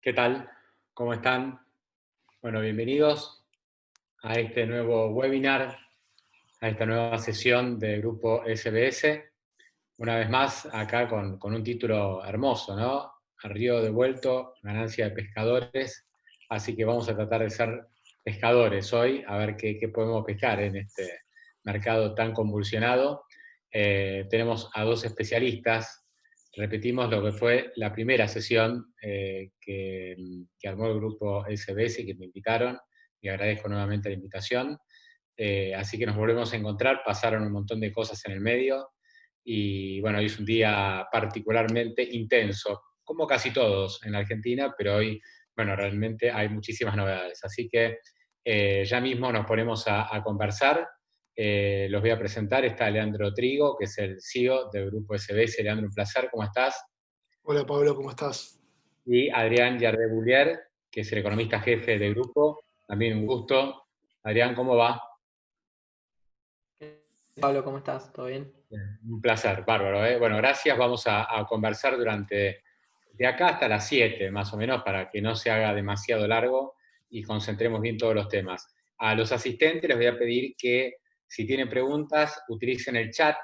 ¿Qué tal? ¿Cómo están? Bueno, bienvenidos a este nuevo webinar, a esta nueva sesión de Grupo SBS. Una vez más, acá con un título hermoso, ¿no? Al río devuelto, ganancia de pescadores. Así que vamos a tratar de ser pescadores hoy, a ver qué podemos pescar en este mercado tan convulsionado. Tenemos a dos especialistas. Repetimos lo que fue la primera sesión que armó el grupo SBS y que me invitaron, y agradezco nuevamente la invitación. Así que nos volvemos a encontrar, pasaron un montón de cosas en el medio, y bueno, hoy es un día particularmente intenso, como casi todos en Argentina, pero hoy, bueno, realmente hay muchísimas novedades. Así que ya mismo nos ponemos a conversar. Los voy a presentar. Está Leandro Trigo, que es el CEO del Grupo SBS. Leandro, un placer, ¿cómo estás? Hola Pablo, ¿cómo estás? Y Adrián Yardé-Boulier, que es el economista jefe del grupo. También un gusto. Adrián, ¿cómo va? Pablo, ¿cómo estás? ¿Todo bien? Un placer, bárbaro, ¿eh? Bueno, gracias. Vamos a conversar durante, de acá hasta las 7, más o menos, para que no se haga demasiado largo y concentremos bien todos los temas. A los asistentes les voy a pedir que, si tienen preguntas, utilicen el chat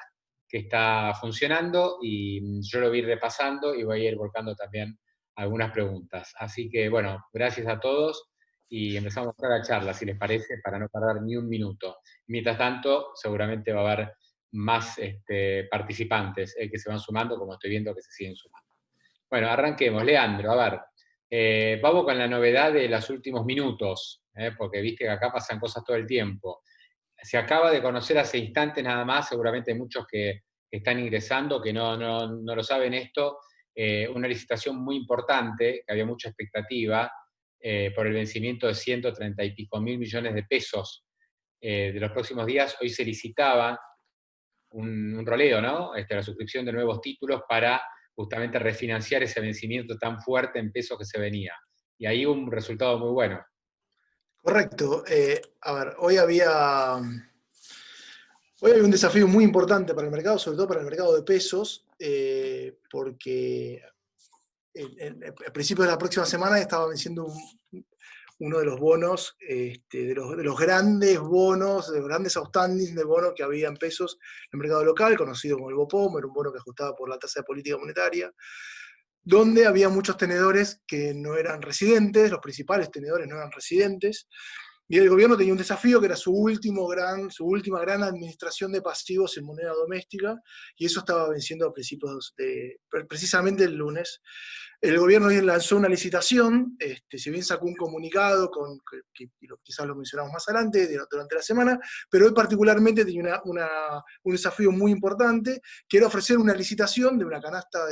que está funcionando, y yo lo voy a ir repasando y voy a ir volcando también algunas preguntas. Así que, bueno, gracias a todos y empezamos a la charla, si les parece, para no tardar ni un minuto. Mientras tanto, seguramente va a haber más participantes que se van sumando, como estoy viendo que se siguen sumando. Bueno, arranquemos. Leandro, a ver, vamos con la novedad de los últimos minutos, porque viste que acá pasan cosas todo el tiempo. Se acaba de conocer hace instantes nada más, seguramente hay muchos que están ingresando, que no lo saben esto, una licitación muy importante, que había mucha expectativa, por el vencimiento de 130 y pico mil millones de pesos de los próximos días. Hoy se licitaba un roleo, ¿no? La suscripción de nuevos títulos para justamente refinanciar ese vencimiento tan fuerte en pesos que se venía. Y ahí hubo un resultado muy bueno. Correcto. A ver, hoy hay un desafío muy importante para el mercado, sobre todo para el mercado de pesos, porque a principios de la próxima semana estaba venciendo uno de los bonos, de los grandes bonos, de los grandes outstandings de bonos que había en pesos en el mercado local, conocido como el BOPOM, era un bono que ajustaba por la tasa de política monetaria, donde había muchos tenedores que no eran residentes, los principales tenedores no eran residentes, y el gobierno tenía un desafío que era su última gran administración de pasivos en moneda doméstica, y eso estaba venciendo a principios precisamente el lunes. El gobierno lanzó una licitación, si bien sacó un comunicado, quizás lo mencionamos más adelante, durante la semana, pero hoy particularmente tenía un desafío muy importante, que era ofrecer una licitación de una canasta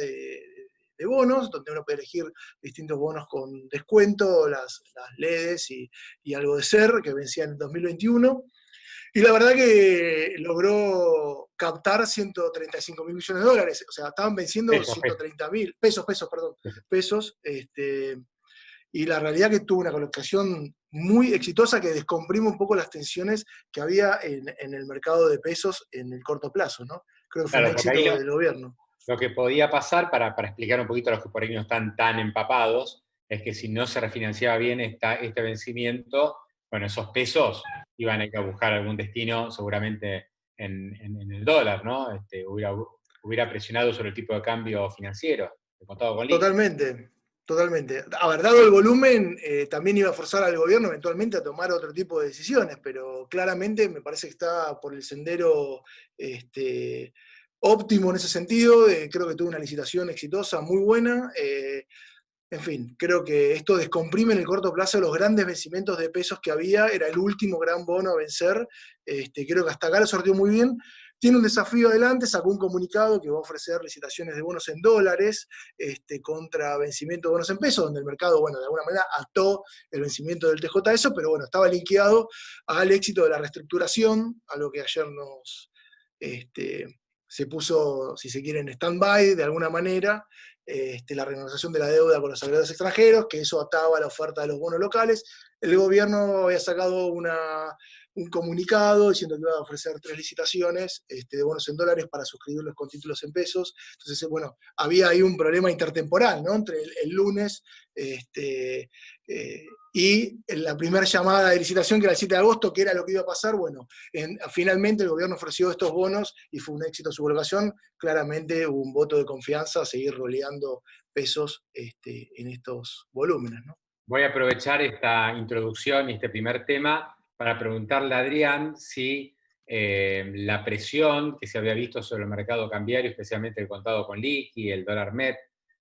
de bonos, donde uno puede elegir distintos bonos con descuento, las LEDs y algo de SER, que vencía en el 2021. Y la verdad que logró captar 135 mil millones de dólares. O sea, estaban venciendo Pesos, 130 mil pesos, perdón, pesos. pesos. Y la realidad que tuvo una colocación muy exitosa que descomprime un poco las tensiones que había en el mercado de pesos en el corto plazo, ¿no? Creo que fue un Claro, porque ahí éxito del gobierno. lo que podía pasar, para explicar un poquito a los que por ahí no están tan empapados, es que si no se refinanciaba bien este vencimiento, bueno, esos pesos iban a ir a buscar algún destino seguramente en el dólar, ¿no? Hubiera presionado sobre el tipo de cambio financiero, de contado con liqui. Totalmente, totalmente. A ver, dado el volumen, también iba a forzar al gobierno eventualmente a tomar otro tipo de decisiones, pero claramente me parece que está por el sendero óptimo en ese sentido. Creo que tuvo una licitación exitosa, muy buena. En fin, creo que esto descomprime en el corto plazo los grandes vencimientos de pesos que había. Era el último gran bono a vencer. Creo que hasta acá lo sorteó muy bien. Tiene un desafío adelante, sacó un comunicado que va a ofrecer licitaciones de bonos en dólares contra vencimiento de bonos en pesos, donde el mercado, bueno, de alguna manera ató el vencimiento del TJS, pero bueno, estaba linkeado al éxito de la reestructuración, algo que ayer se puso, si se quiere, en stand-by de alguna manera, la renegociación de la deuda con los agregadores extranjeros, que eso ataba la oferta de los bonos locales. el gobierno había sacado un comunicado diciendo que iba a ofrecer 3 licitaciones de bonos en dólares para suscribirlos con títulos en pesos. Entonces, bueno, había ahí un problema intertemporal, ¿no? Entre el lunes y la primera llamada de licitación, que era el 7 de agosto, que era lo que iba a pasar. Bueno, finalmente el gobierno ofreció estos bonos y fue un éxito su colocación. Claramente hubo un voto de confianza a seguir roleando pesos en estos volúmenes, ¿no? Voy a aprovechar esta introducción y este primer tema para preguntarle a Adrián si la presión que se había visto sobre el mercado cambiario, especialmente el contado con liqui, el dólar MEP,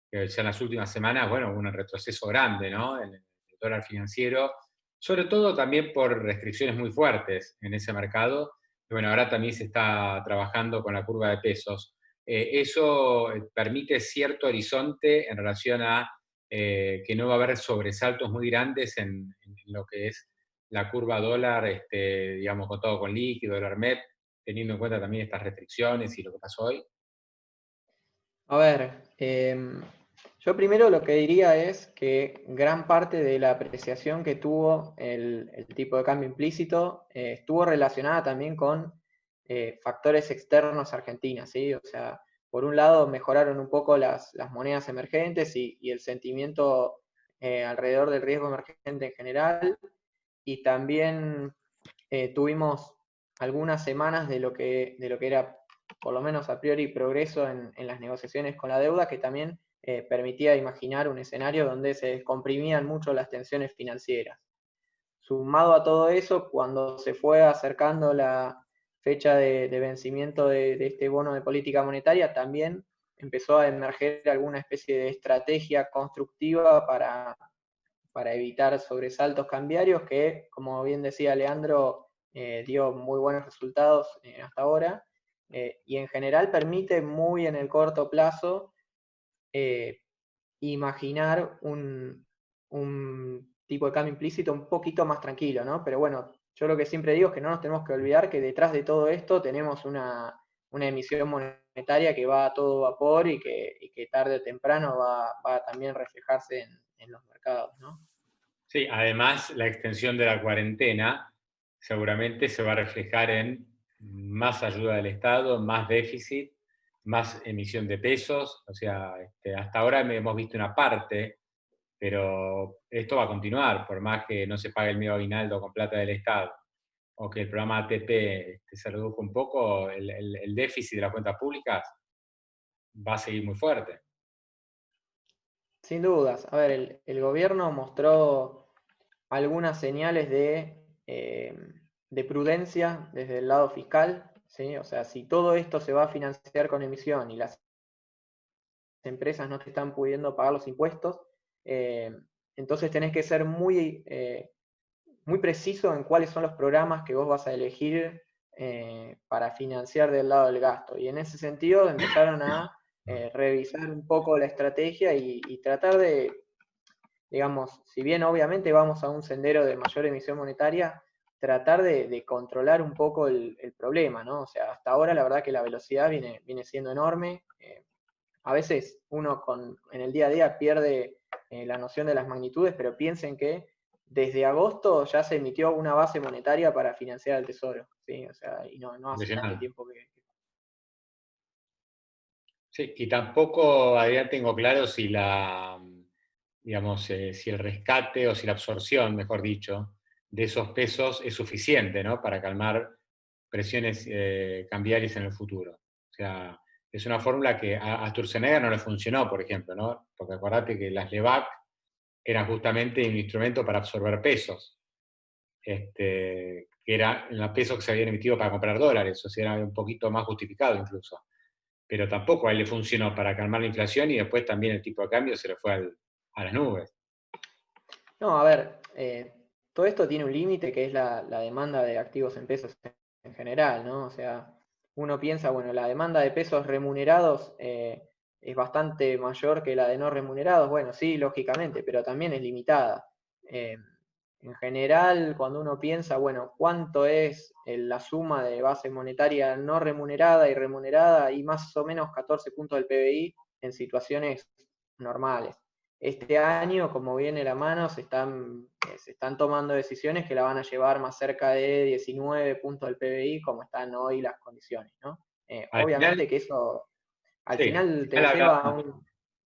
que ya en las últimas semanas, bueno, hubo un retroceso grande, ¿no? En el dólar financiero, sobre todo también por restricciones muy fuertes en ese mercado. Y bueno, ahora también se está trabajando con la curva de pesos. Eso permite cierto horizonte en relación a que no va a haber sobresaltos muy grandes en lo que es la curva dólar, digamos, contado con líquido, dólar MEP, teniendo en cuenta también estas restricciones y lo que pasó hoy. A ver, yo primero lo que diría es que gran parte de la apreciación que tuvo el tipo de cambio implícito estuvo relacionada también con factores externos a Argentina, ¿sí? O sea, por un lado mejoraron un poco las monedas emergentes y el sentimiento alrededor del riesgo emergente en general, y también tuvimos algunas semanas de lo que era, por lo menos a priori, progreso en las negociaciones con la deuda, que también permitía imaginar un escenario donde se descomprimían mucho las tensiones financieras. Sumado a todo eso, cuando se fue acercando la fecha de vencimiento de este bono de política monetaria, también empezó a emerger alguna especie de estrategia constructiva para evitar sobresaltos cambiarios que, como bien decía Leandro, dio muy buenos resultados hasta ahora, y en general permite muy en el corto plazo eh, imaginar un tipo de cambio implícito un poquito más tranquilo, ¿no? Pero bueno, yo lo que siempre digo es que no nos tenemos que olvidar que detrás de todo esto tenemos una emisión monetaria que va a todo vapor y que tarde o temprano va a también reflejarse en los mercados, ¿no? Sí, además la extensión de la cuarentena seguramente se va a reflejar en más ayuda del Estado, más déficit, más emisión de pesos. O sea, hasta ahora hemos visto una parte, pero esto va a continuar, por más que no se pague el medio aguinaldo con plata del Estado, o que el programa ATP se reduzca un poco, el déficit de las cuentas públicas va a seguir muy fuerte. Sin dudas. A ver, el gobierno mostró algunas señales de prudencia desde el lado fiscal, ¿sí? O sea, si todo esto se va a financiar con emisión y las empresas no te están pudiendo pagar los impuestos, eh, entonces tenés que ser muy preciso en cuáles son los programas que vos vas a elegir para financiar del lado del gasto. Y en ese sentido empezaron a revisar un poco la estrategia y tratar de, digamos, si bien obviamente vamos a un sendero de mayor emisión monetaria, tratar de controlar un poco el problema, ¿no? O sea, hasta ahora la verdad que la velocidad viene siendo enorme. A veces uno en el día a día pierde la noción de las magnitudes, pero piensen que desde agosto ya se emitió una base monetaria para financiar el tesoro, ¿sí? O sea, y no hace tanto Impresionante. tiempo que... Sí, y tampoco, Adrián, tengo claro si digamos, si el rescate o si la absorción, mejor dicho, de esos pesos es suficiente, ¿no? Para calmar presiones cambiarias en el futuro. O sea, es una fórmula que a Sturzenegger no le funcionó, por ejemplo, ¿no? Porque acordate que las LEVAC eran justamente un instrumento para absorber pesos, que eran los pesos que se habían emitido para comprar dólares, o sea, era un poquito más justificado incluso. Pero tampoco a él le funcionó para calmar la inflación y después también el tipo de cambio se le fue a las nubes. No, a ver, todo esto tiene un límite que es la demanda de activos en pesos en general, ¿no? O sea, uno piensa, bueno, la demanda de pesos remunerados es bastante mayor que la de no remunerados. Bueno, sí, lógicamente, pero también es limitada. Eh, en general, cuando uno piensa, bueno, ¿cuánto es la suma de base monetaria no remunerada y remunerada? Y más o menos 14 puntos del PBI en situaciones normales. este año, como viene la mano, se están tomando decisiones que la van a llevar más cerca de 19 puntos del PBI, como están hoy las condiciones, ¿no? Al final, Obviamente que eso al sí, al final te final lleva hablaba,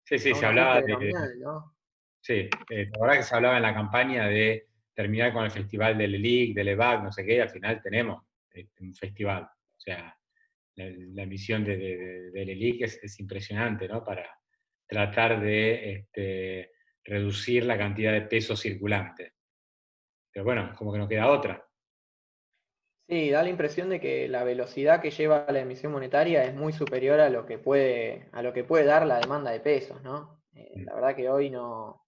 sí, sí, a se un ajuste hablaba nominal, ¿no? sí, la verdad que se hablaba en la campaña de terminar con el festival del ELIC, del EVAC, no sé qué, y al final tenemos un festival. O sea, la misión del ELIC es impresionante, ¿no? Para tratar de reducir la cantidad de peso circulante. Pero bueno, como que no queda otra. Sí, da la impresión de que la velocidad que lleva la emisión monetaria es muy superior a lo que puede dar la demanda de pesos, ¿no? La verdad que hoy no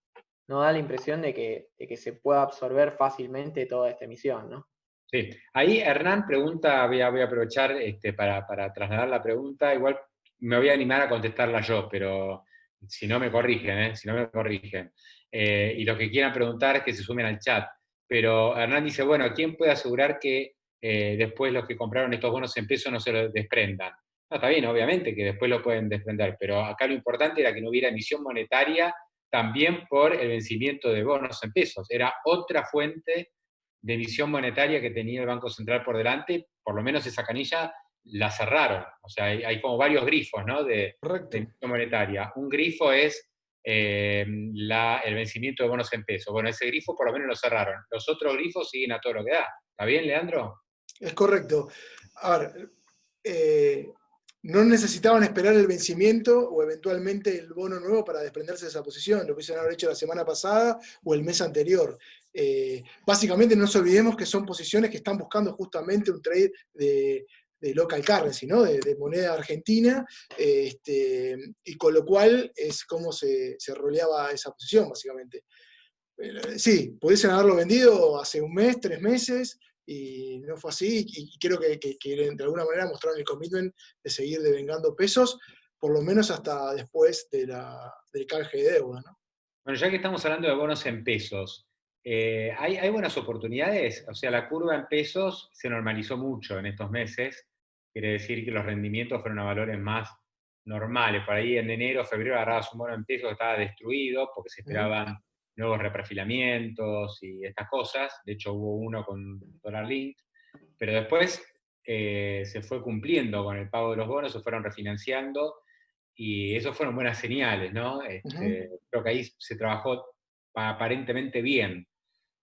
da la impresión de que se pueda absorber fácilmente toda esta emisión, ¿no? Sí, ahí Hernán pregunta, voy a aprovechar para trasladar la pregunta, igual me voy a animar a contestarla yo, pero si no me corrigen, si no me corrigen. Y los que quieran preguntar que se sumen al chat. Pero Hernán dice, bueno, ¿quién puede asegurar que después los que compraron estos bonos en pesos no se los desprendan? No, está bien, obviamente que después lo pueden desprender, pero acá lo importante era que no hubiera emisión monetaria también por el vencimiento de bonos en pesos. Era otra fuente de emisión monetaria que tenía el Banco Central por delante, por lo menos esa canilla la cerraron. O sea, hay como varios grifos, ¿no? De Correcto. emisión monetaria. Un grifo es el vencimiento de bonos en pesos. Bueno, ese grifo por lo menos lo cerraron. Los otros grifos siguen a todo lo que da. ¿Está bien, Leandro? Es correcto. A ver, no necesitaban esperar el vencimiento o eventualmente el bono nuevo para desprenderse de esa posición. Lo pudiesen haber hecho la semana pasada o el mes anterior. Básicamente no nos olvidemos que son posiciones que están buscando justamente un trade de local currency, ¿no? De moneda argentina, y con lo cual es como se roleaba esa posición, básicamente. Sí, pudiesen haberlo vendido hace un mes, 3 meses, y no fue así, y creo que de alguna manera mostraron el commitment de seguir devengando pesos, por lo menos hasta después del canje de deuda, ¿no? Bueno, ya que estamos hablando de bonos en pesos, ¿hay buenas oportunidades? O sea, la curva en pesos se normalizó mucho en estos meses, quiere decir que los rendimientos fueron a valores más normales. Por ahí en enero, febrero agarrabas un bono en pesos que estaba destruido porque se Ujú. esperaban nuevos reperfilamientos y estas cosas. De hecho, hubo uno con dólar link, pero después se fue cumpliendo con el pago de los bonos, se fueron refinanciando y eso fueron buenas señales, ¿no? Ujú. Creo que ahí se trabajó aparentemente bien.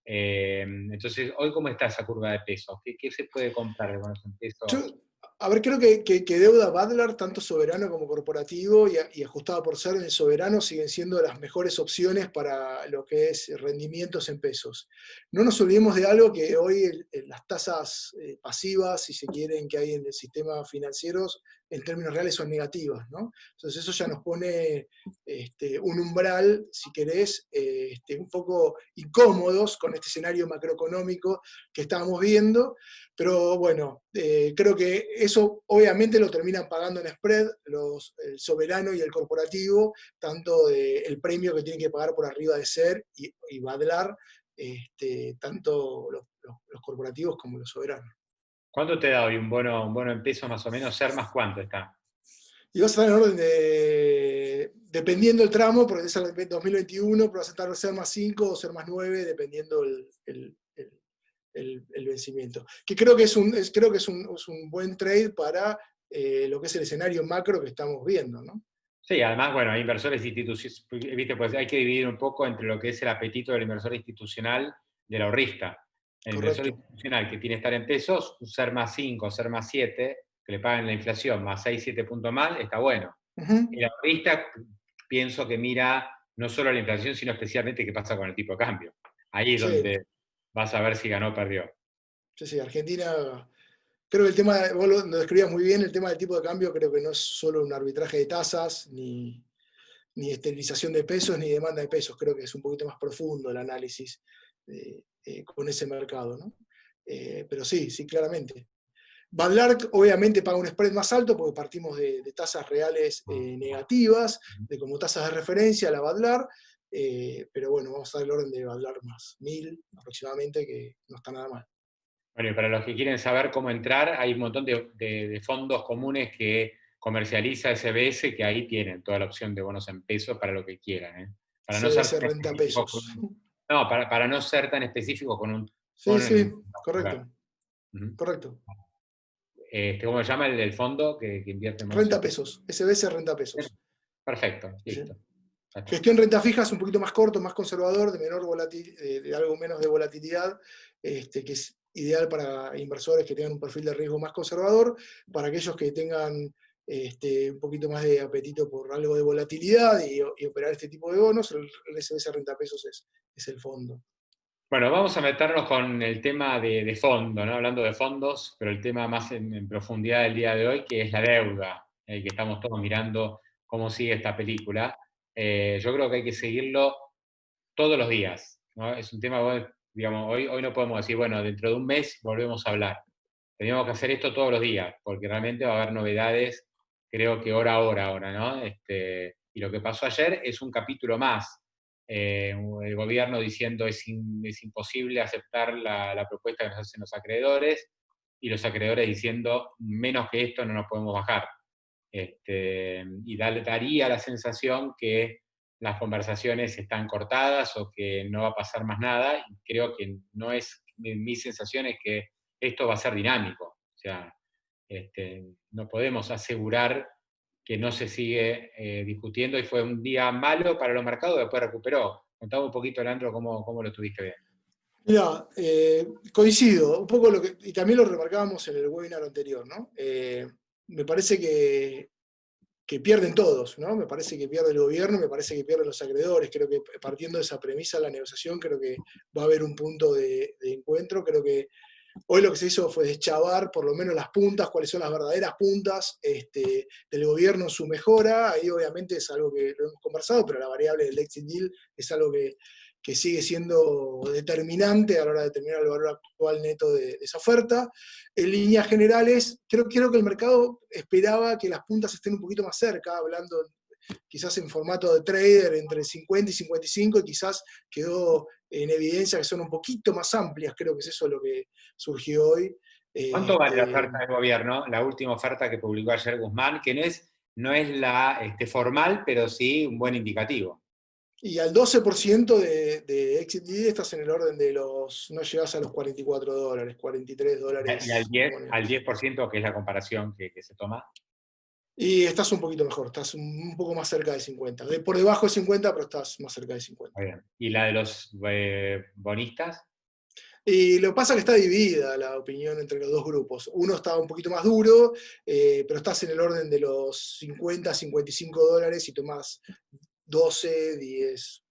Entonces, ¿hoy cómo está esa curva de pesos? ¿Qué se puede comprar de bonos en pesos? Yo, a ver, creo que deuda Badlar, tanto soberano como corporativo y ajustado por ser en el soberano, siguen siendo las mejores opciones para lo que es rendimientos en pesos. No nos olvidemos de algo que hoy las tasas pasivas, si se quieren, que hay en el sistema financiero, en términos reales son negativas, ¿no? Entonces eso ya nos pone un umbral, si querés, un poco incómodos con este escenario macroeconómico que estábamos viendo. Pero bueno, creo que eso obviamente lo terminan pagando en spread el soberano y el corporativo, tanto el premio que tienen que pagar por arriba de SER y Badlar, tanto los corporativos como los soberanos. ¿Cuánto te da hoy un bono en pesos más o menos? ¿Ser más cuánto está? Y vas a estar en orden dependiendo el tramo, porque es el 2021, pero vas a estar en ser más 5 o ser más 9, dependiendo el vencimiento. Que creo que creo que es un buen trade para lo que es el escenario macro que estamos viendo, ¿no? Sí, además, bueno, hay inversores institucionales, viste, pues hay que dividir un poco entre lo que es el apetito del inversor institucional del ahorrista. El inversor Correcto. institucional que tiene que estar en pesos, un ser más 5, ser más 7, que le paguen la inflación más 6, 7 puntos más, está bueno. Uh-huh. El ahorrista pienso que mira no solo la inflación, sino especialmente qué pasa con el tipo de cambio. Ahí es Sí, donde vas a ver si ganó o perdió. sí, sí, Argentina, creo que el tema, vos lo describías muy bien, el tema del tipo de cambio creo que no es solo un arbitraje de tasas, ni esterilización de pesos, ni demanda de pesos, creo que es un poquito más profundo el análisis con ese mercado, ¿no? Pero sí, sí, claramente. Badlar obviamente paga un spread más alto porque partimos de tasas reales negativas, de como tasas de referencia la Badlar, pero bueno, vamos a dar el orden de Badlar más 1000 aproximadamente, que no está nada mal. Bueno, y para los que quieren saber cómo entrar, hay un montón de fondos comunes que comercializa SBS, que ahí tienen toda la opción de bonos en pesos para lo que quieran. Para no ser CBC tan renta específico pesos. no, para no ser tan específico con un... Sí, sí, un correcto, Ujú. correcto. ¿Cómo se llama el fondo que invierte en bonos Renta específicos? pesos, SBC renta pesos. Perfecto, ¿Sí? listo. Ya está. Gestión renta fija es un poquito más corto, más conservador, de menor de algo menos de volatilidad, que es ideal para inversores que tengan un perfil de riesgo más conservador, para aquellos que tengan un poquito más de apetito por algo de volatilidad y operar este tipo de bonos, el SBC renta pesos es el fondo. Bueno, vamos a meternos con el tema de fondo, ¿no? Hablando de fondos, pero el tema más en profundidad del día de hoy, que es la deuda, que estamos todos mirando cómo sigue esta película. Yo creo que hay que seguirlo todos los días, ¿no? Es un tema, digamos, hoy no podemos decir, bueno, dentro de un mes volvemos a hablar. Tenemos que hacer esto todos los días, porque realmente va a haber novedades, creo que hora a hora ahora, ¿no? Y lo que pasó ayer es un capítulo más. El gobierno diciendo es imposible aceptar la propuesta que nos hacen los acreedores, y los acreedores diciendo menos que esto no nos podemos bajar. Y daría la sensación que las conversaciones están cortadas o que no va a pasar más nada, y creo que no es, mi sensación es que esto va a ser dinámico. O sea, no podemos asegurar que no se sigue discutiendo, y fue un día malo para los mercados, después recuperó. Contame un poquito, Leandro, cómo lo estuviste viendo. Mira, coincido, un poco y también lo remarcábamos en el webinar anterior, ¿no? Me parece que pierden todos, ¿no? Me parece que pierde el gobierno, me parece que pierden los acreedores. Creo que partiendo de esa premisa la negociación, creo que va a haber un punto de encuentro. Creo que hoy lo que se hizo fue deschavar por lo menos las puntas, cuáles son las verdaderas puntas del gobierno en su mejora. Ahí obviamente es algo que lo hemos conversado, pero la variable del exit deal es algo que sigue siendo determinante a la hora de determinar el valor actual neto de esa oferta. En líneas generales, creo que el mercado esperaba que las puntas estén un poquito más cerca, hablando quizás en formato de trader entre 50 y 55, y quizás quedó en evidencia que son un poquito más amplias. Creo que es eso lo que surgió hoy. ¿Cuánto vale la oferta del gobierno? La última oferta que publicó ayer Guzmán, que no es la formal, pero sí un buen indicativo. Y al 12% de exit yield estás en el orden de no llegás a los $44, Y al $43. 10%, al 10%, que es la comparación que se toma. Y estás un poquito mejor, estás un poco más cerca de 50. Por debajo de 50, pero estás más cerca de 50. Muy bien. ¿Y la de los bonistas? Y lo que pasa es que está dividida la opinión entre los dos grupos. Uno está un poquito más duro, pero estás en el orden de los 50, $55 y tomás 12,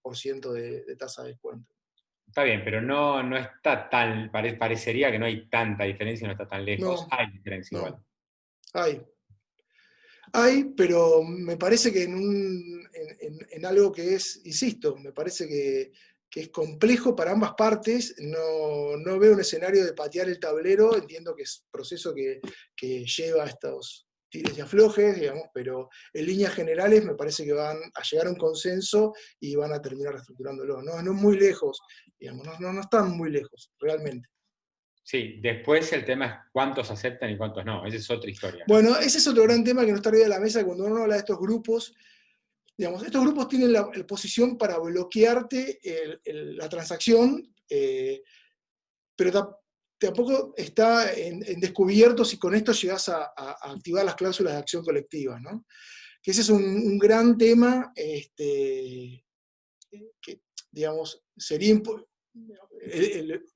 10% de tasa de descuento. Está bien, pero no está tan, parecería que no hay tanta diferencia, no está tan lejos. No, Hay diferencia igual. no. Hay, pero me parece que en algo que es, insisto, me parece que es complejo para ambas partes. No veo un escenario de patear el tablero. Entiendo que es un proceso que lleva a estos tires y aflojes, digamos, pero en líneas generales me parece que van a llegar a un consenso y van a terminar reestructurándolo. No muy lejos, digamos, no están muy lejos, realmente. Sí, después el tema es cuántos aceptan y cuántos no. Esa es otra historia, ¿no? Bueno, ese es otro gran tema que no está arriba de la mesa cuando uno habla de estos grupos. Digamos, estos grupos tienen la posición para bloquearte la transacción, pero tampoco está en descubierto si con esto llegás a activar las cláusulas de acción colectiva, ¿no? Que ese es un gran tema que, digamos, sería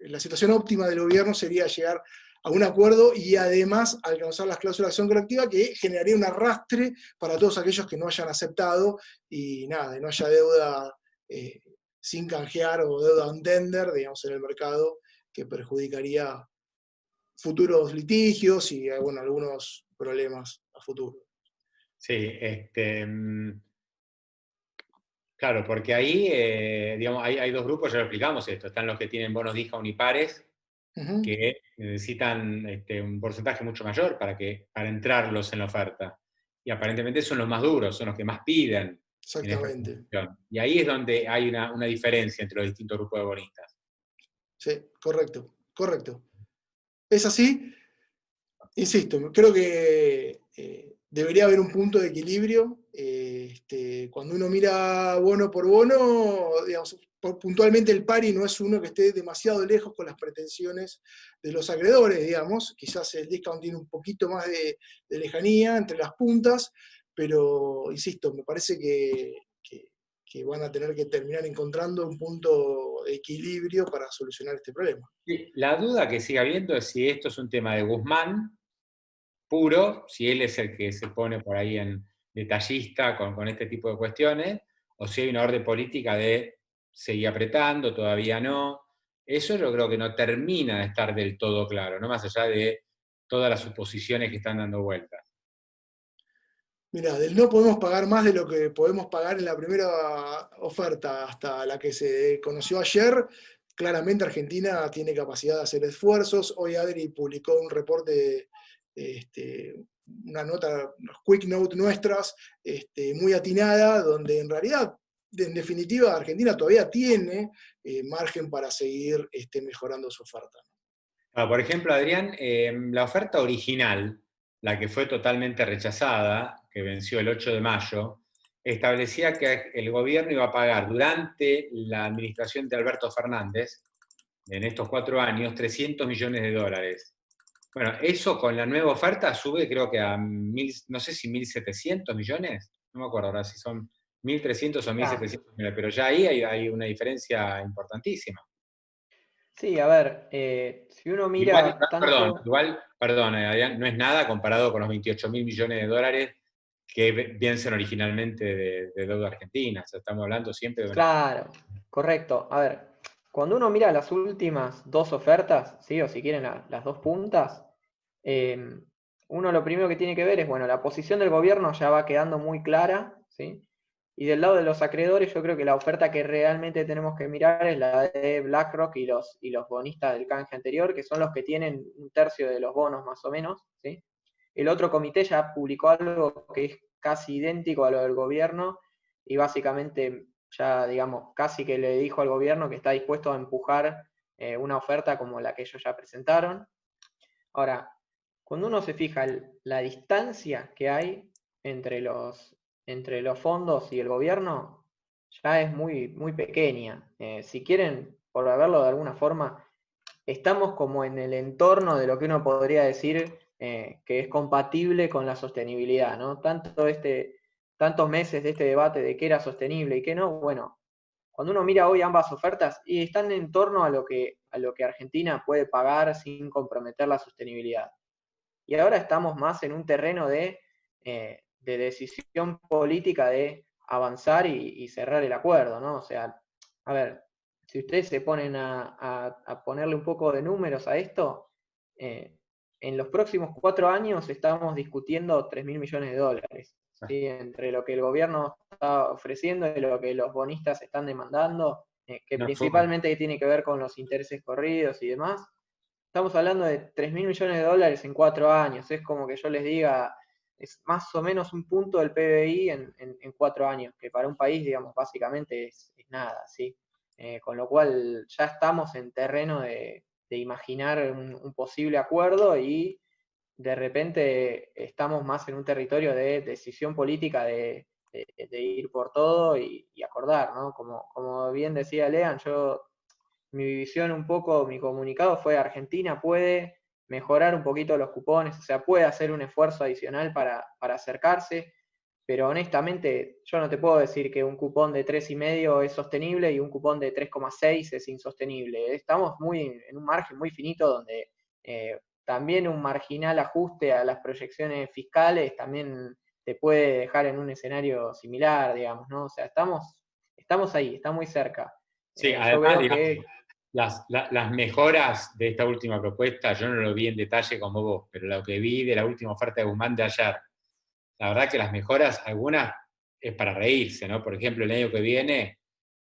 la situación óptima del gobierno sería llegar a un acuerdo y además alcanzar las cláusulas de acción colectiva, que generaría un arrastre para todos aquellos que no hayan aceptado y nada, no haya deuda sin canjear o deuda on tender, digamos, en el mercado, que perjudicaría futuros litigios y bueno, algunos problemas a futuro. Sí, claro, porque ahí, digamos, hay dos grupos, ya lo explicamos esto. Están los que tienen bonos DIJA unipares, que necesitan un porcentaje mucho mayor para entrarlos en la oferta. Y aparentemente son los más duros, son los que más piden en esta Exactamente. situación. Y ahí es donde hay una diferencia entre los distintos grupos de bonistas. Sí, correcto, correcto. Es así. Insisto, creo que debería haber un punto de equilibrio. Cuando uno mira bono por bono, digamos, puntualmente el pari no es uno que esté demasiado lejos con las pretensiones de los acreedores, digamos. Quizás el discount tiene un poquito más de lejanía entre las puntas, pero, insisto, me parece que van a tener que terminar encontrando un punto de equilibrio para solucionar este problema. Sí, la duda que sigue habiendo es si esto es un tema de Guzmán puro, si él es el que se pone por ahí en detallista con este tipo de cuestiones, o si hay una orden política de seguir apretando, todavía no. Eso yo creo que no termina de estar del todo claro, ¿no? Más allá de todas las suposiciones que están dando vueltas. Mira, del no podemos pagar más de lo que podemos pagar en la primera oferta hasta la que se conoció ayer, claramente Argentina tiene capacidad de hacer esfuerzos. Hoy Adri publicó un reporte, una nota, unos quick note nuestras, muy atinada, donde en realidad, en definitiva, Argentina todavía tiene margen para seguir mejorando su oferta. Por ejemplo, Adrián, la oferta original, la que fue totalmente rechazada, que venció el 8 de mayo, establecía que el gobierno iba a pagar durante la administración de Alberto Fernández, en estos 4 años, 300 millones de dólares. Bueno, eso con la nueva oferta sube creo que a no sé si 1.700 millones, no me acuerdo ahora si son 1.300 o 1.700 millones, pero ya ahí hay una diferencia importantísima. Sí, a ver, si uno mira tanto... Perdón, Adrián, no es nada comparado con los 28.000 millones de dólares que vencen originalmente de deuda argentina. O sea, estamos hablando siempre de una... Claro, correcto. A ver, cuando uno mira las últimas dos ofertas, ¿sí? O si quieren las dos puntas, uno lo primero que tiene que ver es, bueno, la posición del gobierno ya va quedando muy clara, ¿sí? Y del lado de los acreedores, yo creo que la oferta que realmente tenemos que mirar es la de BlackRock y los bonistas del canje anterior, que son los que tienen un tercio de los bonos más o menos, ¿sí? El otro comité ya publicó algo que es casi idéntico a lo del gobierno y básicamente ya, digamos, casi que le dijo al gobierno que está dispuesto a empujar una oferta como la que ellos ya presentaron. Ahora, cuando uno se fija la distancia que hay entre los fondos y el gobierno, ya es muy, muy pequeña. Si quieren, por verlo de alguna forma, estamos como en el entorno de lo que uno podría decir que es compatible con la sostenibilidad, ¿no? Tantos meses de este debate de qué era sostenible y qué no, bueno, cuando uno mira hoy ambas ofertas, y están en torno a lo que Argentina puede pagar sin comprometer la sostenibilidad. Y ahora estamos más en un terreno de decisión política de avanzar y cerrar el acuerdo, ¿no? O sea, a ver, si ustedes se ponen a ponerle un poco de números a esto, en los próximos 4 años estamos discutiendo 3.000 millones de dólares, ¿sí? Entre lo que el gobierno está ofreciendo y lo que los bonistas están demandando, que principalmente tiene que ver con los intereses corridos y demás. Estamos hablando de 3.000 millones de dólares en 4 años. Es como que yo les diga, es más o menos un punto del PBI en 4 años, que para un país, digamos, básicamente es nada, ¿sí? Con lo cual ya estamos en terreno de imaginar un posible acuerdo y de repente estamos más en un territorio de decisión política de ir por todo y acordar, ¿no? Como bien decía Lean, mi visión un poco, mi comunicado fue Argentina puede mejorar un poquito los cupones, o sea, puede hacer un esfuerzo adicional para acercarse, pero honestamente yo no te puedo decir que un cupón de 3,5 es sostenible y un cupón de 3,6 es insostenible. Estamos en un margen muy finito donde también un marginal ajuste a las proyecciones fiscales también te puede dejar en un escenario similar, digamos, ¿no? O sea, estamos ahí, está muy cerca. Sí, Yo además, veo digamos, que las mejoras de esta última propuesta, yo no lo vi en detalle como vos, pero lo que vi de la última oferta de Guzmán de ayer, la verdad que las mejoras, algunas es para reírse, ¿no? Por ejemplo, el año que viene,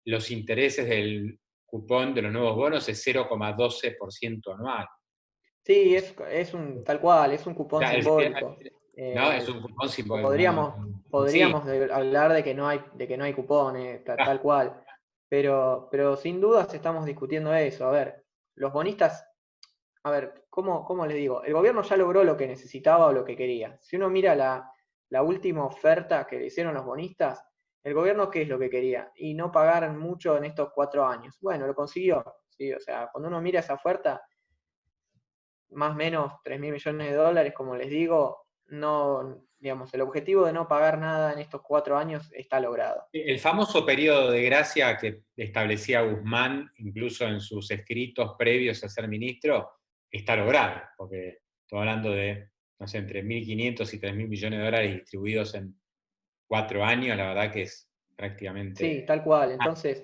los intereses del cupón de los nuevos bonos es 0,12% anual. sí, es un tal cual, es un cupón Ya, simbólico. no, es un cupón simbólico. Podríamos hablar de que no hay cupones, tal cual. Pero sin dudas estamos discutiendo eso. A ver, los bonistas, a ver, ¿cómo les digo? El gobierno ya logró lo que necesitaba o lo que quería. Si uno mira la última oferta que le hicieron los bonistas, el gobierno, ¿qué es lo que quería? Y no pagar mucho en estos 4 años. Bueno, lo consiguió, ¿sí? O sea, cuando uno mira esa oferta, más o menos 3.000 millones de dólares, como les digo, no, digamos, el objetivo de no pagar nada en estos 4 años está logrado. El famoso periodo de gracia que establecía Guzmán, incluso en sus escritos previos a ser ministro, está logrado, porque estoy hablando de, no sé, entre 1.500 y 3.000 millones de dólares distribuidos en 4 años, la verdad que es Sí, prácticamente... tal cual. Entonces,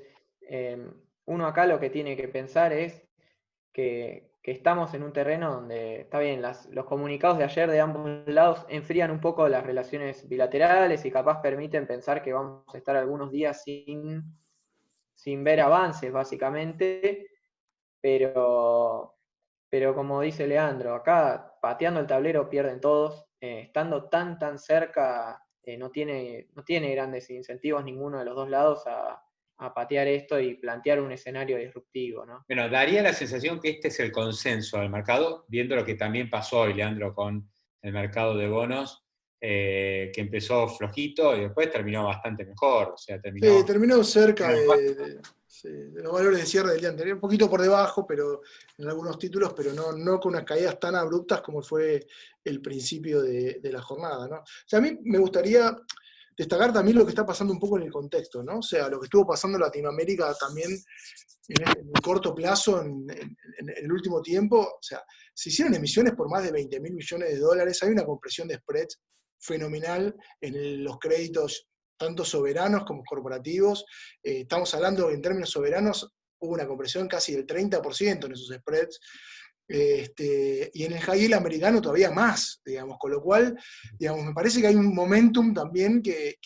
uno acá lo que tiene que pensar es que estamos en un terreno donde, está bien, los comunicados de ayer de ambos lados enfrían un poco las relaciones bilaterales y capaz permiten pensar que vamos a estar algunos días sin ver avances, básicamente, pero, pero como dice Leandro, acá pateando el tablero pierden todos, estando tan cerca, no tiene grandes incentivos ninguno de los dos lados a patear esto y plantear un escenario disruptivo, ¿no? Bueno, daría la sensación que este es el consenso del mercado, viendo lo que también pasó hoy, Leandro, con el mercado de bonos, que empezó flojito y después terminó bastante mejor, o sea, Sí, terminó... terminó cerca sí, de los valores de cierre del día anterior, un poquito por debajo, pero en algunos títulos, pero no con unas caídas tan abruptas como fue el principio de la jornada, ¿no? O sea, a mí me gustaría destacar también lo que está pasando un poco en el contexto, ¿no? O sea, lo que estuvo pasando en Latinoamérica también en el corto plazo, en el último tiempo. O sea, se hicieron emisiones por más de 20.000 millones de dólares, hay una compresión de spreads fenomenal en los créditos, tanto soberanos como corporativos. Estamos hablando en términos soberanos, hubo una compresión casi del 30% en esos spreads. Y en el high yield americano todavía más, digamos, con lo cual, digamos, me parece que hay un momentum también que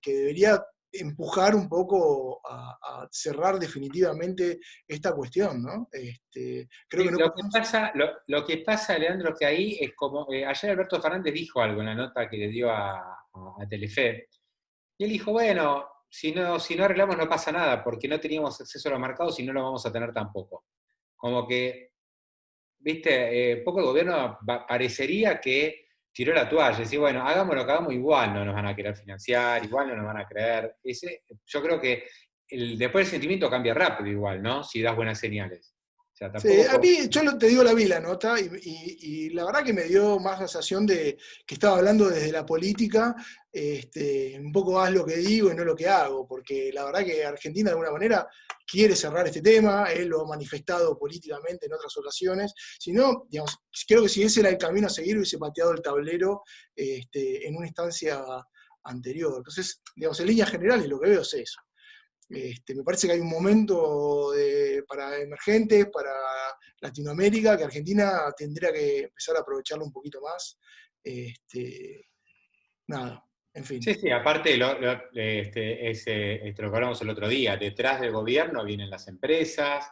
debería empujar un poco a cerrar definitivamente esta cuestión, ¿no? Creo Sí, que no lo que podemos... pasa, lo que pasa, Leandro, que ahí es como, ayer Alberto Fernández dijo algo en la nota que le dio a Telefe, y él dijo, bueno, si no arreglamos no pasa nada, porque no teníamos acceso a los mercados y no lo vamos a tener tampoco. Como que, viste, poco el gobierno parecería que tiró la toalla, decía, bueno, hagamos lo que hagamos, igual no nos van a querer financiar, igual no nos van a creer. Yo creo que después el sentimiento cambia rápido igual, ¿no? Si das buenas señales. O sea, Sí, tampoco a mí, te digo, la vi la nota y la verdad que me dio más la sensación de que estaba hablando desde la política, un poco haz lo que digo y no lo que hago, porque la verdad que Argentina de alguna manera quiere cerrar este tema, él lo ha manifestado políticamente en otras ocasiones, si no, digamos, creo que si ese era el camino a seguir hubiese pateado el tablero en una instancia anterior. Entonces, digamos, en líneas generales lo que veo es eso. Me parece que hay un momento para emergentes, para Latinoamérica, que Argentina tendría que empezar a aprovecharlo un poquito más. Nada, en fin. sí, sí, aparte lo que hablamos el otro día, detrás del gobierno vienen las empresas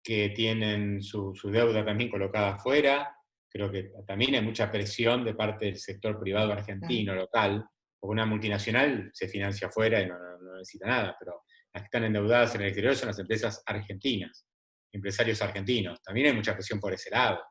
que tienen su deuda también colocada afuera. Creo que también hay mucha presión de parte del sector privado argentino, local, porque una multinacional se financia afuera y no necesita nada, pero las que están endeudadas en el exterior son las empresas argentinas, empresarios argentinos. También hay mucha presión por ese lado.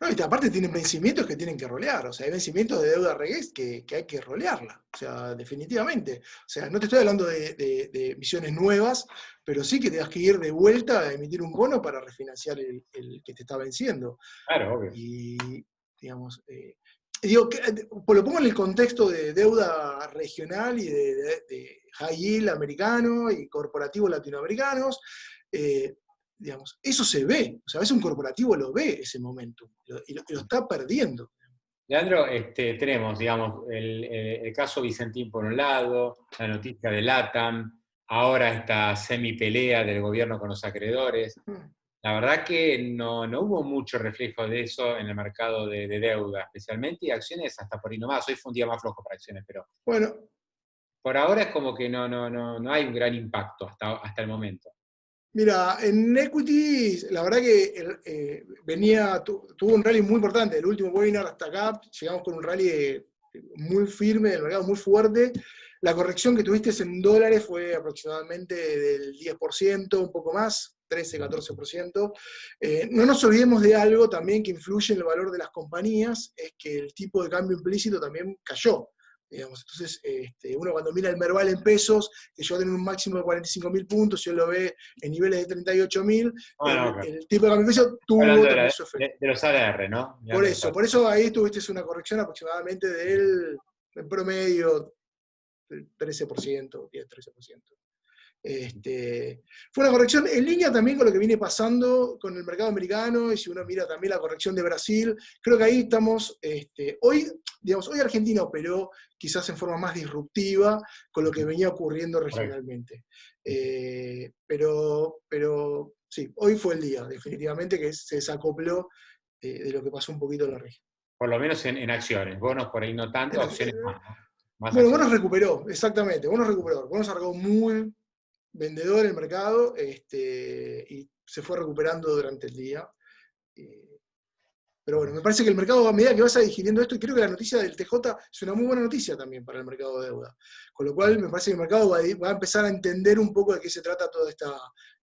No, y aparte tienen vencimientos que tienen que rolear, o sea, hay vencimientos de deuda regués que hay que rolearla, o sea, definitivamente. O sea, no te estoy hablando de emisiones nuevas, pero sí que tengas que ir de vuelta a emitir un bono para refinanciar el que te está venciendo. Claro, obvio. Y, digamos, digo, lo pongo en el contexto de deuda regional y de high yield americano y corporativos latinoamericanos. Digamos, eso se ve, o sea, a veces un corporativo lo ve ese momento y lo está perdiendo. Leandro, tenemos, digamos, el caso Vicentín por un lado, la noticia de LATAM, ahora esta semipelea del gobierno con los acreedores. La verdad que no hubo mucho reflejo de eso en el mercado de deuda, especialmente, y acciones hasta por ahí nomás. Hoy fue un día más flojo para acciones, pero Bueno, por ahora es como que no hay un gran impacto hasta el momento. mira, en equity, la verdad que tuvo un rally muy importante, el último webinar hasta acá, llegamos con un rally muy firme del mercado, muy fuerte. La corrección que tuviste en dólares fue aproximadamente del 10%, un poco más, 13-14%. No nos olvidemos de algo también que influye en el valor de las compañías, es que el tipo de cambio implícito también cayó. digamos. Entonces, uno cuando mira el Merval en pesos, que yo tengo un máximo de 45.000 puntos, yo lo ve en niveles de 38.000, Claro. el tipo de cambio en pesos tuvo Hablando también su efecto. de los ADR, ¿no? Por eso ahí tuviste una corrección aproximadamente en promedio, del 13%, 10-13%. Fue una corrección en línea también con lo que viene pasando con el mercado americano, y si uno mira también la corrección de Brasil, creo que ahí estamos, hoy Argentina operó quizás en forma más disruptiva con lo que venía ocurriendo regionalmente. Pero sí, hoy fue el día, definitivamente, que se desacopló de lo que pasó un poquito en la región. Por lo menos en acciones, bonos por ahí no tanto, opciones más, ¿no? Más bueno, acciones. Bonos recuperó, exactamente, Bonos recuperó. Bonos arrancó muy vendedor en el mercado, y se fue recuperando durante el día. Pero bueno, me parece que el mercado, a medida que vas digiriendo esto, y creo que la noticia del TJ es una muy buena noticia también para el mercado de deuda. Con lo cual, me parece que el mercado va a empezar a entender un poco de qué se trata toda esta,